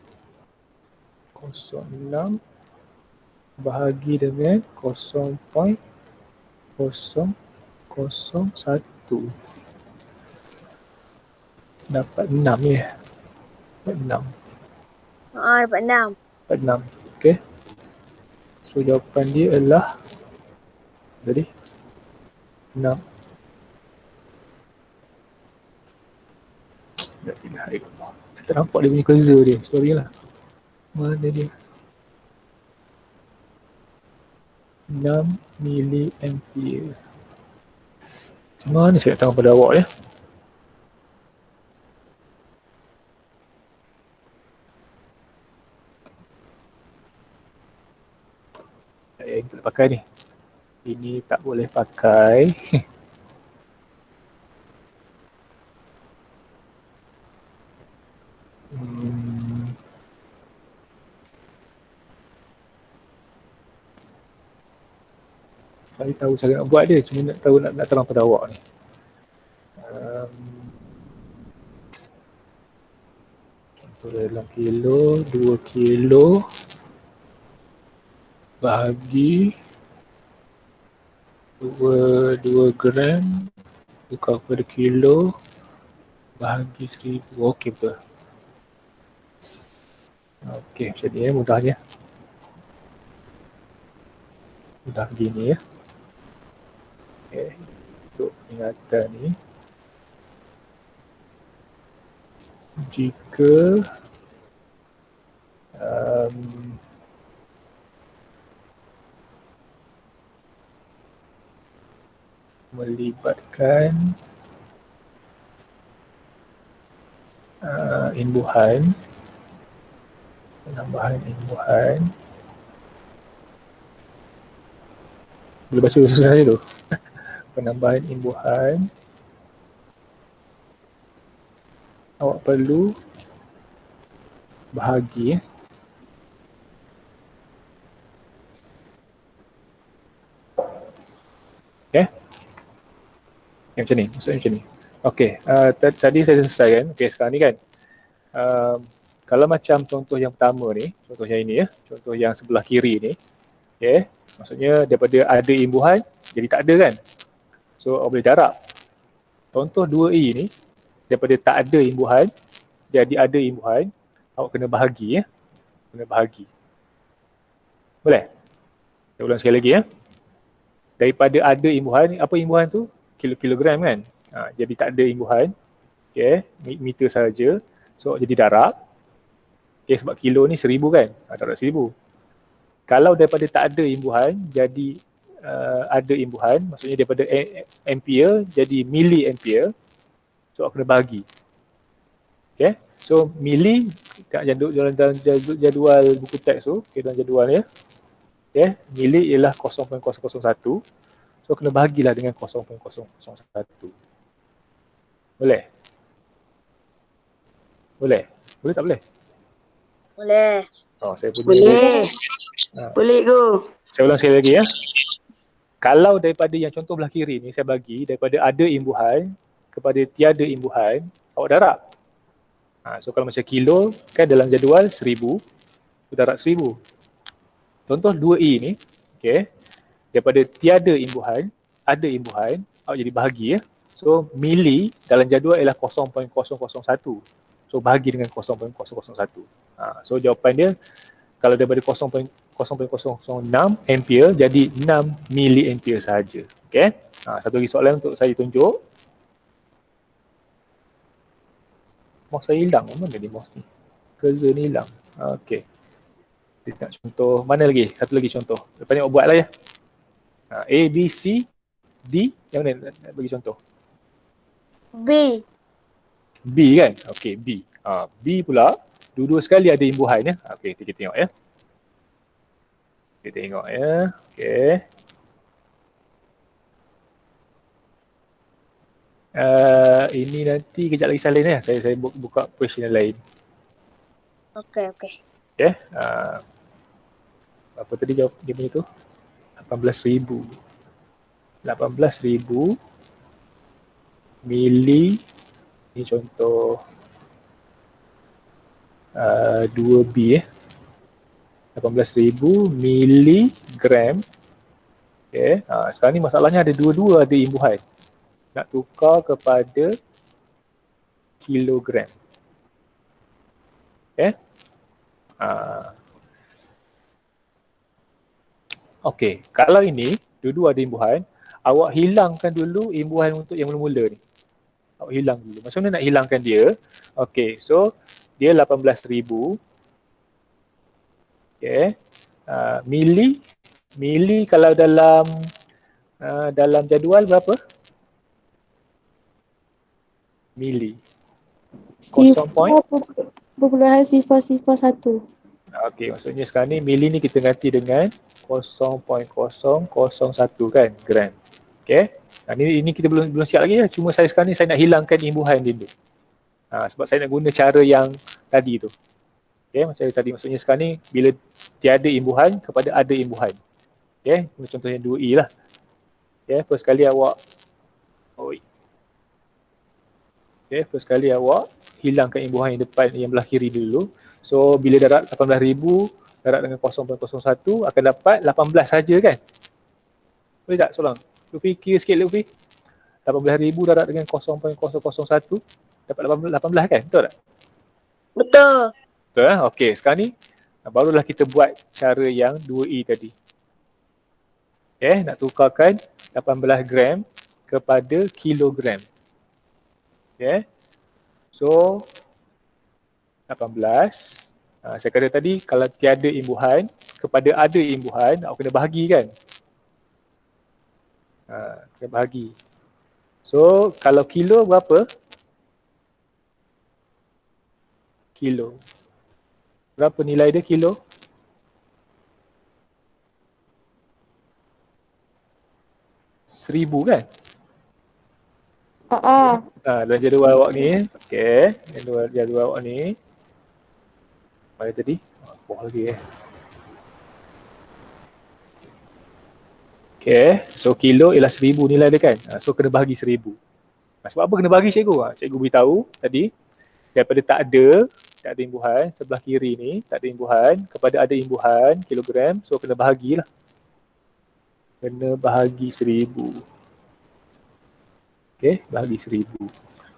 bahagi dengan 0.001. Dapat 6 ya. Dapat 6. Dapat 6. Dapat 6. Okey. So jawapan dia adalah tadi 6. Saya tak nampak dia punya cursor dia. Sorry lah. Mana dia? 6 miliampere. Macam mana saya nak tahu pada awak ya? Kita tak pakai ni. Ini tak boleh pakai. Saya tahu cara nak buat dia, cuma nak tahu nak terang pada awak ni. Contoh dalam kilo, 2 kilo bahagi 2 gram tukar pada kilo bahagi 1000. Okey betul. Okey, macam ni ya, mudahnya. Mudah begini ya. Okey, untuk ingatan ni. jika melibatkan imbuhan, penambahan imbuhan. Boleh baca susunan tu. Penambahan imbuhan, awak perlu bahagi okay. Yang macam ni, maksudnya macam ni. Okey, tadi saya selesai kan. Okey, sekarang ni kan kalau macam contoh yang pertama ni, contoh yang ini ya, contoh yang sebelah kiri ni, okey, maksudnya daripada ada imbuhan jadi tak ada kan. So awak boleh darab. Contoh 2E ni, daripada tak ada imbuhan jadi ada imbuhan, awak kena bahagi ya. Kena bahagi. Boleh? Saya ulang sekali lagi ya. Daripada ada imbuhan, apa imbuhan tu? Kilogram kan? Jadi tak ada imbuhan. Okay, meter saja. So jadi darab. Okay, sebab kilo ni 1000 kan? Darab 1000. Kalau daripada tak ada imbuhan, jadi ada imbuhan, maksudnya daripada ampere jadi milliampere. So kena bahagi. Okay, so milli dalam jadual buku teks tu, okay, dalam jadual ya. Okay, milli ialah 0.001. So kena bahagilah dengan 0.001. Boleh? Boleh? Boleh tak boleh? Boleh. Saya punya Boleh. Boleh go. Saya ulang sekali lagi ya. Kalau daripada yang contoh belah kiri ni saya bagi daripada ada imbuhan kepada tiada imbuhan, awak darab. So kalau macam kilo kan dalam jadual 1000, darab 1000. Contoh 2E ni, okey. Daripada tiada imbuhan, ada imbuhan, awak jadi bahagi ya. So mili dalam jadual ialah 0.001. So bahagi dengan 0.001. So jawapan dia kalau daripada 0.006 ampere jadi 6 miliampere sahaja. Okey. Satu lagi soalan untuk saya tunjuk. Mouse saya hilang. Mana ni mouse ni? Cursor ni hilang. Okey. Kita nak contoh. Mana lagi? Satu lagi contoh. Lepas ni awak buatlah ya. A, B, C, D. Yang mana nak bagi contoh? B. B kan? Okey, B. B pula, dua-dua sekali ada imbuhan ya. Okey, kita tengok ya. Kita tengok ya. Okey. Ini nanti kejap lagi salin ya. Saya buka question yang lain. Okey. Okey. Apa tadi jawab dia punya tu? 18,000. 18,000 mili. Ini contoh 2B 18,000 miligram. Okay. Sekarang ni masalahnya ada dua-dua ada imbuhan. Nak tukar kepada kilogram. Okay. Okey, kalau ini dua-dua ada imbuhan, awak hilangkan dulu imbuhan untuk yang mula-mula ni. Awak hilang dulu. Macam mana nak hilangkan dia? Okey, so dia 18,000. Okey. Mili kalau dalam jadual berapa? Mili. 0.001. Okey, maksudnya sekarang ni mili ni kita ganti dengan 0.001 kan, gram. Okey. Ini kita belum siap lagi ya. Cuma saya sekarang ni saya nak hilangkan imbuhan dia dulu. Sebab saya nak guna cara yang tadi tu. Okey, macam tadi maksudnya sekarang ni bila tiada imbuhan kepada ada imbuhan. Okey, contohnya 2E lah. Okey, first kali awak first kali awak hilangkan imbuhan yang depan yang belah kiri dulu. So bila darab 18,000 darab dengan 0.01 akan dapat 18 saja kan? Boleh tak soalan? Luffy kira sikit Luffy. 18,000 darab dengan 0.001 dapat 18 kan? Betul tak? Betul. Betul lah. Okey, sekarang ni barulah kita buat cara yang 2E tadi. Okay, nak tukarkan 18 gram kepada kilogram. Okay. So 18. Saya kata tadi kalau tiada imbuhan kepada ada imbuhan, awak kena bahagi kan. Kena bahagi. So kalau kilo berapa? Kilo. Berapa nilai dia kilo? Seribu kan? Dalam jadual awak ni, okey, jadual awak ni. Mana tadi? Bawah lagi Okay, so kilo ialah 1000 nilai dia kan. So kena bahagi 1000. Sebab apa kena bahagi cikgu? Cikgu beritahu tadi, daripada tak ada imbuhan, sebelah kiri ni tak ada imbuhan, kepada ada imbuhan, kilogram, so kena bahagilah. Kena bahagi 1000. Okay, bahagi 1000.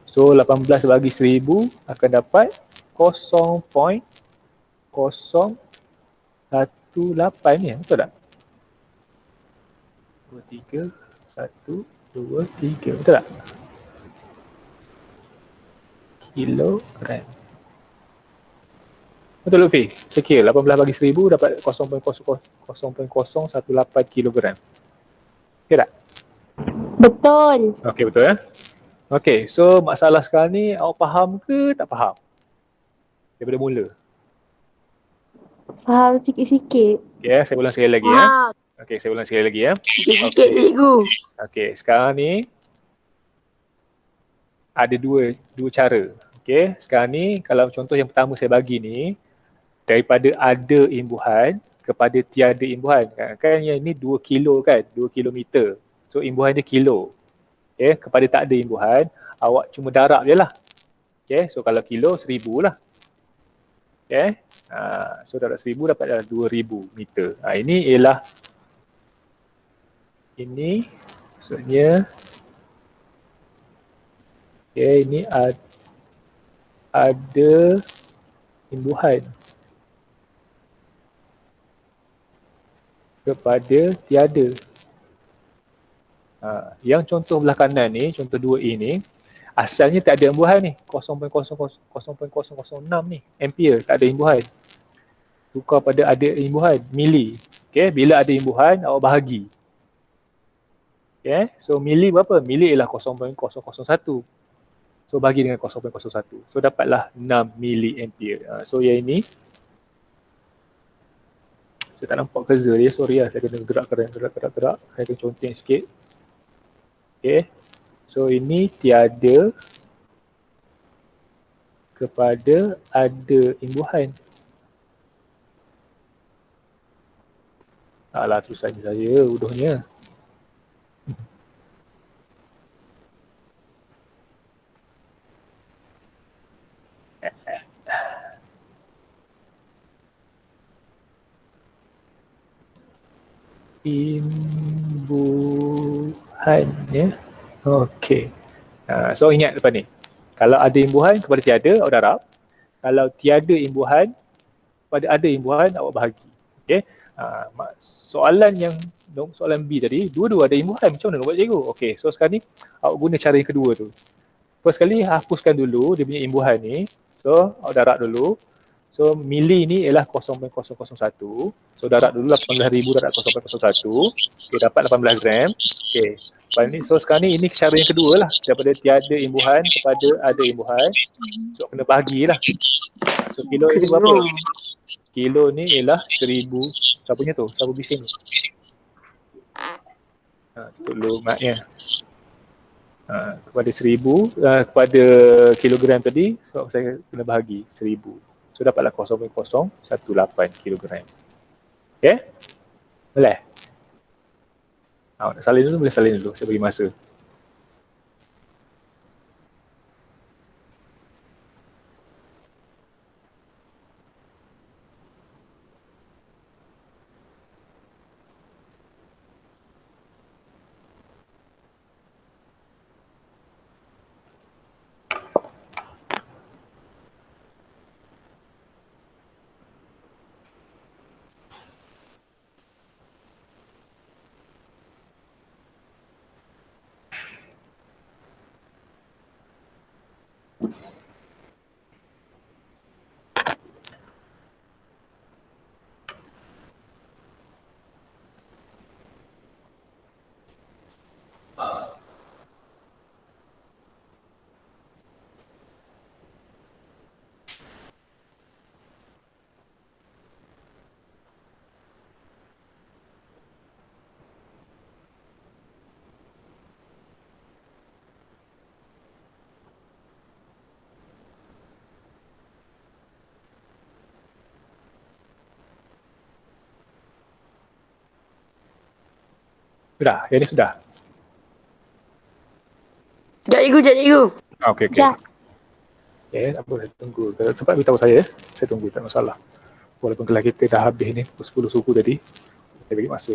So 18 bagi 1000 akan dapat 0.018 ni, betul tak? 2, 3, 1, 2, 3, betul tak? Kilogram. Betul Lutfi? Sekir 18 bagi 1000 dapat 0.018 kilogram. Okay tak? Betul. Okay, betul ya? Okay, so masalah sekarang ni awak faham ke tak faham? Daripada mula. Faham sikit-sikit. Okay, saya ulang sekali lagi ya. Okay, saya ulang sekali lagi ya. Sikit-sikit cikgu. Okay, sekarang ni ada dua cara. Okay, sekarang ni kalau contoh yang pertama saya bagi ni, daripada ada imbuhan kepada tiada imbuhan. Kan yang ni 2 kilo kan, 2 kilometer. So imbuhan dia kilo. Okay, kepada tak ada imbuhan, awak cuma darab je lah. Okay, so kalau kilo 1000 lah. Okay, so darab 1000 dapat 2000 meter. Ini ialah, ini maksudnya, okay, ini ada imbuhan kepada tiada. Yang contoh belah kanan ni, contoh 2A ni, asalnya tak ada imbuhan ni, 0.006 ni, ampere, tak ada imbuhan. Tukar pada ada imbuhan, mili. Okay, bila ada imbuhan, awak bahagi. Okay, so mili berapa? Mili ialah 0.001. So bagi dengan 0.01. So dapatlah 6 mili ampere. So yang ini, saya tak nampak cursor dia, sorry lah, saya kena gerak. Saya kena conteng sikit. Okay, so ini tiada kepada ada imbuhan. Alah, susah saya uduhnya. Imbuhannya. Okey. So ingat depan ni. Kalau ada imbuhan kepada tiada, awak darab. Kalau tiada imbuhan kepada ada imbuhan, awak bahagi. Okey. Soalan B tadi, dua-dua ada imbuhan. Macam mana nak buat cikgu? Okey, so sekarang ni awak guna cara yang kedua tu. First kali hapuskan dulu dia punya imbuhan ni. So awak darab dulu. So mili ni ialah 0.001. So darab dulu 18,000 darab 0.01. Okay, dapat 18 gram. Okay. So sekarang ni ini cara yang kedua lah. Daripada tiada imbuhan kepada ada imbuhan. So kena bahagilah. So kilo ini berapa? Kilo ni ialah 1000. Siapa punya tu? Siapa bising ni? Tutup dulu maknya. Kepada 1000, kepada kilogram tadi, so saya kena bahagi 1000. So dapatlah 0.018 kilogram. Okay? Boleh? Nak salin dulu, boleh salin dulu. Saya bagi masa. Sudah, yang ni sudah. Jap cikgu. Okey. Jap. Okay, apa saya tunggu. Sempat beritahu saya, saya tunggu, tak masalah. Walaupun kelas kita dah habis ni, pukul 10 suku tadi, saya bagi masa.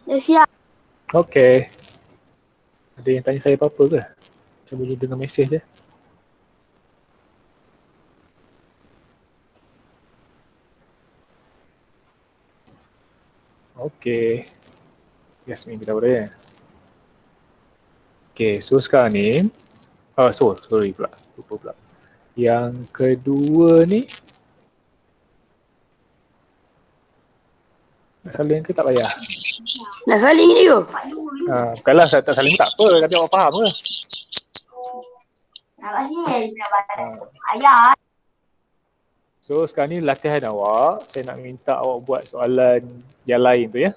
Dah siap. Okey. Ada yang tanya saya apa-apa ke? Saya boleh dengar mesej je. Okey. Yasmin kita boleh. Okey, so sekarang ni, sorry pula, lupa pula. Yang kedua ni, nak salin ke tak payah? Nak saling cikgu. Kalau tak salin tak apa, tapi awak faham ke? Ayah. So sekarang ni latihan awak, saya nak minta awak buat soalan yang lain tu ya.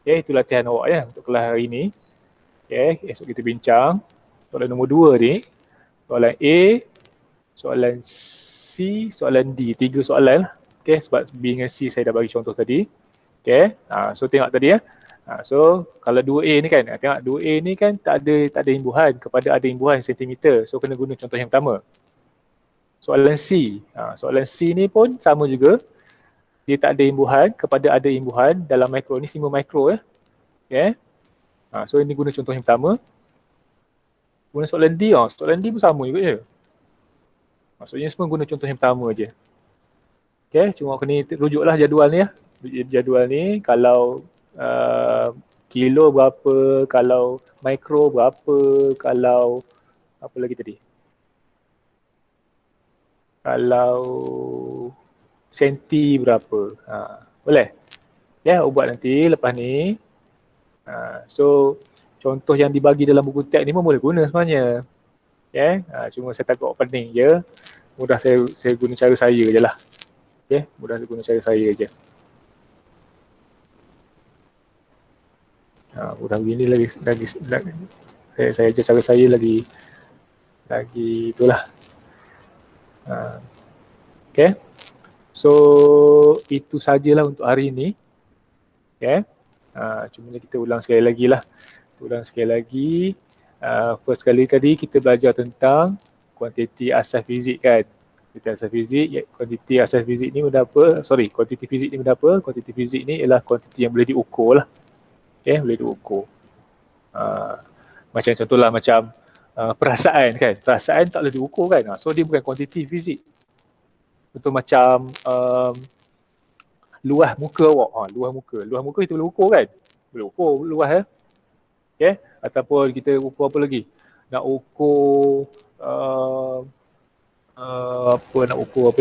Okay, itu latihan awak ya untuk kelas hari ni. Okay, esok kita bincang. Soalan nombor 2 ni, soalan A, soalan C, soalan D. 3 soalan lah. Okay, sebab B dengan C saya dah bagi contoh tadi. Okay, so tengok tadi ya. So kalau 2A ni kan, tengok 2A ni kan tak ada imbuhan kepada ada imbuhan sentimeter. So kena guna contoh yang pertama. Soalan C. Soalan C ni pun sama juga. Dia tak ada imbuhan kepada ada imbuhan dalam mikro ni 5 mikro ya. Okay. So ini guna contoh yang pertama. Guna soalan D, soalan D pun sama juga je. Maksudnya semua guna contoh yang pertama je. Okay, cuma kena rujuklah jadual ni ya. Jadual ni kalau kilo berapa, kalau mikro berapa, kalau apa lagi tadi? Kalau senti berapa. Boleh? Ya, buat nanti lepas ni. So contoh yang dibagi dalam buku teks ni pun boleh guna sebenarnya. Okay? Cuma saya takut pening je. Mudah saya guna cara saya je lah. Okay? Mudah saya guna cara saya je. Mudah begini lagi saya ajar cara saya lagi itulah. Okay. So itu sajalah untuk hari ini. Okay. Cuma kita ulang sekali lagi lah. First kali tadi kita belajar tentang kuantiti asas fizik kan. Kuantiti asas fizik ni benda apa? Kuantiti fizik ni benda apa? Kuantiti fizik ni ialah kuantiti yang boleh diukur lah. Okay, boleh diukur. Macam contohlah macam perasaan kan. Perasaan tak boleh diukur kan. So dia bukan kuantiti fizik. Betul macam luah muka awak. Luah muka kita boleh ukur kan? Boleh ukur luah ya. Okay. Ataupun kita ukur apa lagi? Nak ukur nak ukur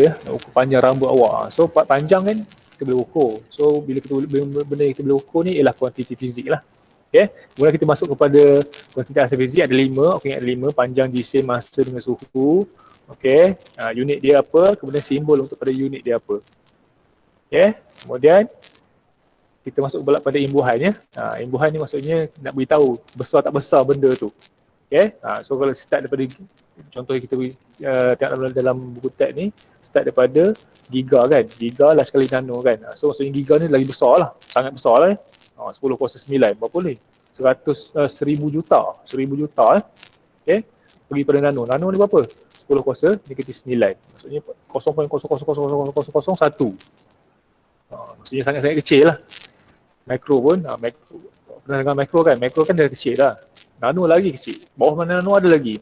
panjang rambut awak. So panjang kan kita boleh ukur. So bila benda yang kita boleh ukur ni ialah kuantiti fizik lah. Okay. Kemudian kita masuk kepada kuantiti asas fizik ada 5. Okay, ada 5. Panjang, jisim, masa dengan suhu. Okay. Unit dia apa? Kemudian simbol untuk pada unit dia apa. Okay. Kemudian kita masuk pula pada imbuhan ya. Imbuhan ni maksudnya nak beritahu besar tak besar benda tu. Okay, so kalau start daripada contoh yang kita tengok dalam buku teks ni, start daripada giga kan, giga last kali nano kan. So maksudnya giga ni lagi besar lah, sangat besar lah 10 kuasa 9 berapa boleh? 1000 juta okay, pergi pada nano. Nano ni berapa? 10 kuasa negatif 9, maksudnya 0.0000001. Maksudnya sangat-sangat kecil lah. Mikro pun, pernah dengar mikro kan? Mikro kan dah kecil dah. Nano lagi kecil. Bawah mana nano ada lagi.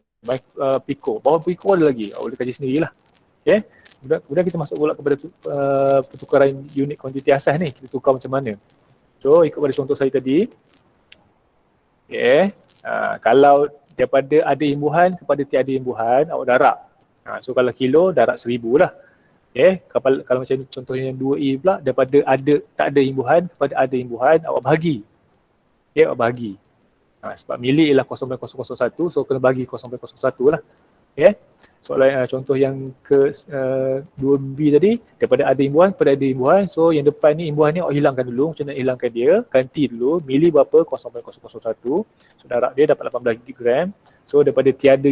Pico. Bawah pico ada lagi. Boleh kaji sendirilah. Okay. Kemudian kita masuk pula kepada pertukaran unit kuantiti asas ni. Kita tukar macam mana. So, ikut pada contoh saya tadi. Okay. Kalau daripada ada imbuhan kepada tiada imbuhan, awak darab. So, kalau kilo, darab 1000 lah. Okay. Kalau macam contohnya 2E pula, daripada tak ada imbuhan kepada ada imbuhan, awak bahagi. Okay, awak bahagi. Sebab milik ialah 0.001, so kena bagi 0.01 lah. Okay. Soalan contoh yang ke 2B tadi, daripada ada imbuhan kepada ada imbuhan, so yang depan ni imbuhan ni awak hilangkan dulu. Macam mana hilangkan dia? Ganti dulu, milik berapa? 0.001. So darab dia dapat 18 gram. So daripada tiada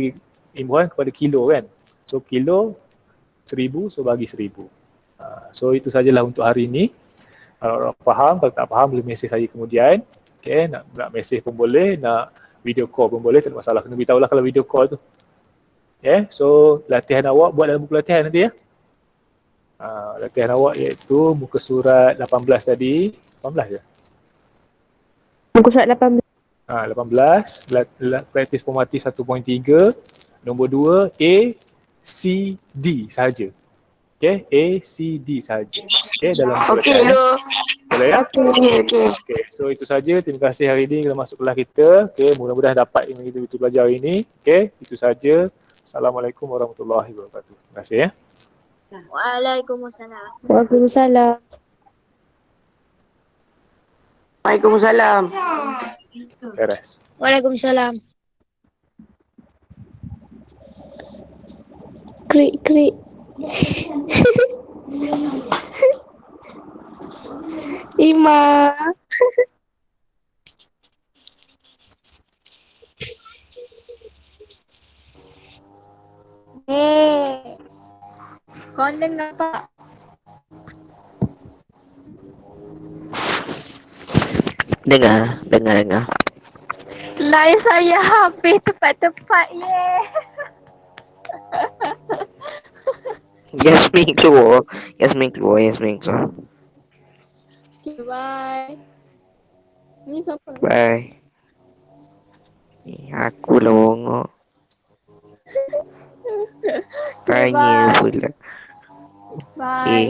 imbuhan kepada kilo kan. So kilo 1000, so bagi 1000. So itu sajalah untuk hari ini. Kalau orang faham, kalau tak faham boleh mesej saya kemudian. Okay, nak mesej pun boleh, nak video call pun boleh, tak ada masalah. Kena beritahu lah kalau video call tu. Okay, so latihan awak buat dalam buku latihan nanti ya. Latihan awak iaitu muka surat 18 tadi. 18 je? Muka surat 18. 18, praktis formatif 1.3, nombor 2, A, C, D sahaja. Okay, A, C, D sahaja. Okay, dalam Okey, cikgu. boleh ya? Okey. Okay, so itu saja. Terima kasih hari ini kita masuk kelas kita. Okay, mudah-mudahan dapat yang kita belajar hari ini. Okay, itu saja. Assalamualaikum warahmatullahi wabarakatuh. Terima kasih ya. Waalaikumsalam. Waalaikumsalam. Waalaikumsalam. Beres. Waalaikumsalam. Krik. Ima. Kau dengar tak? Dengar. Line saya habis tepat-tepat, Yasmin keluar. Okay, bye. Ni siapa? Bye. Aku longok. Tanya pula. Bye. Okay.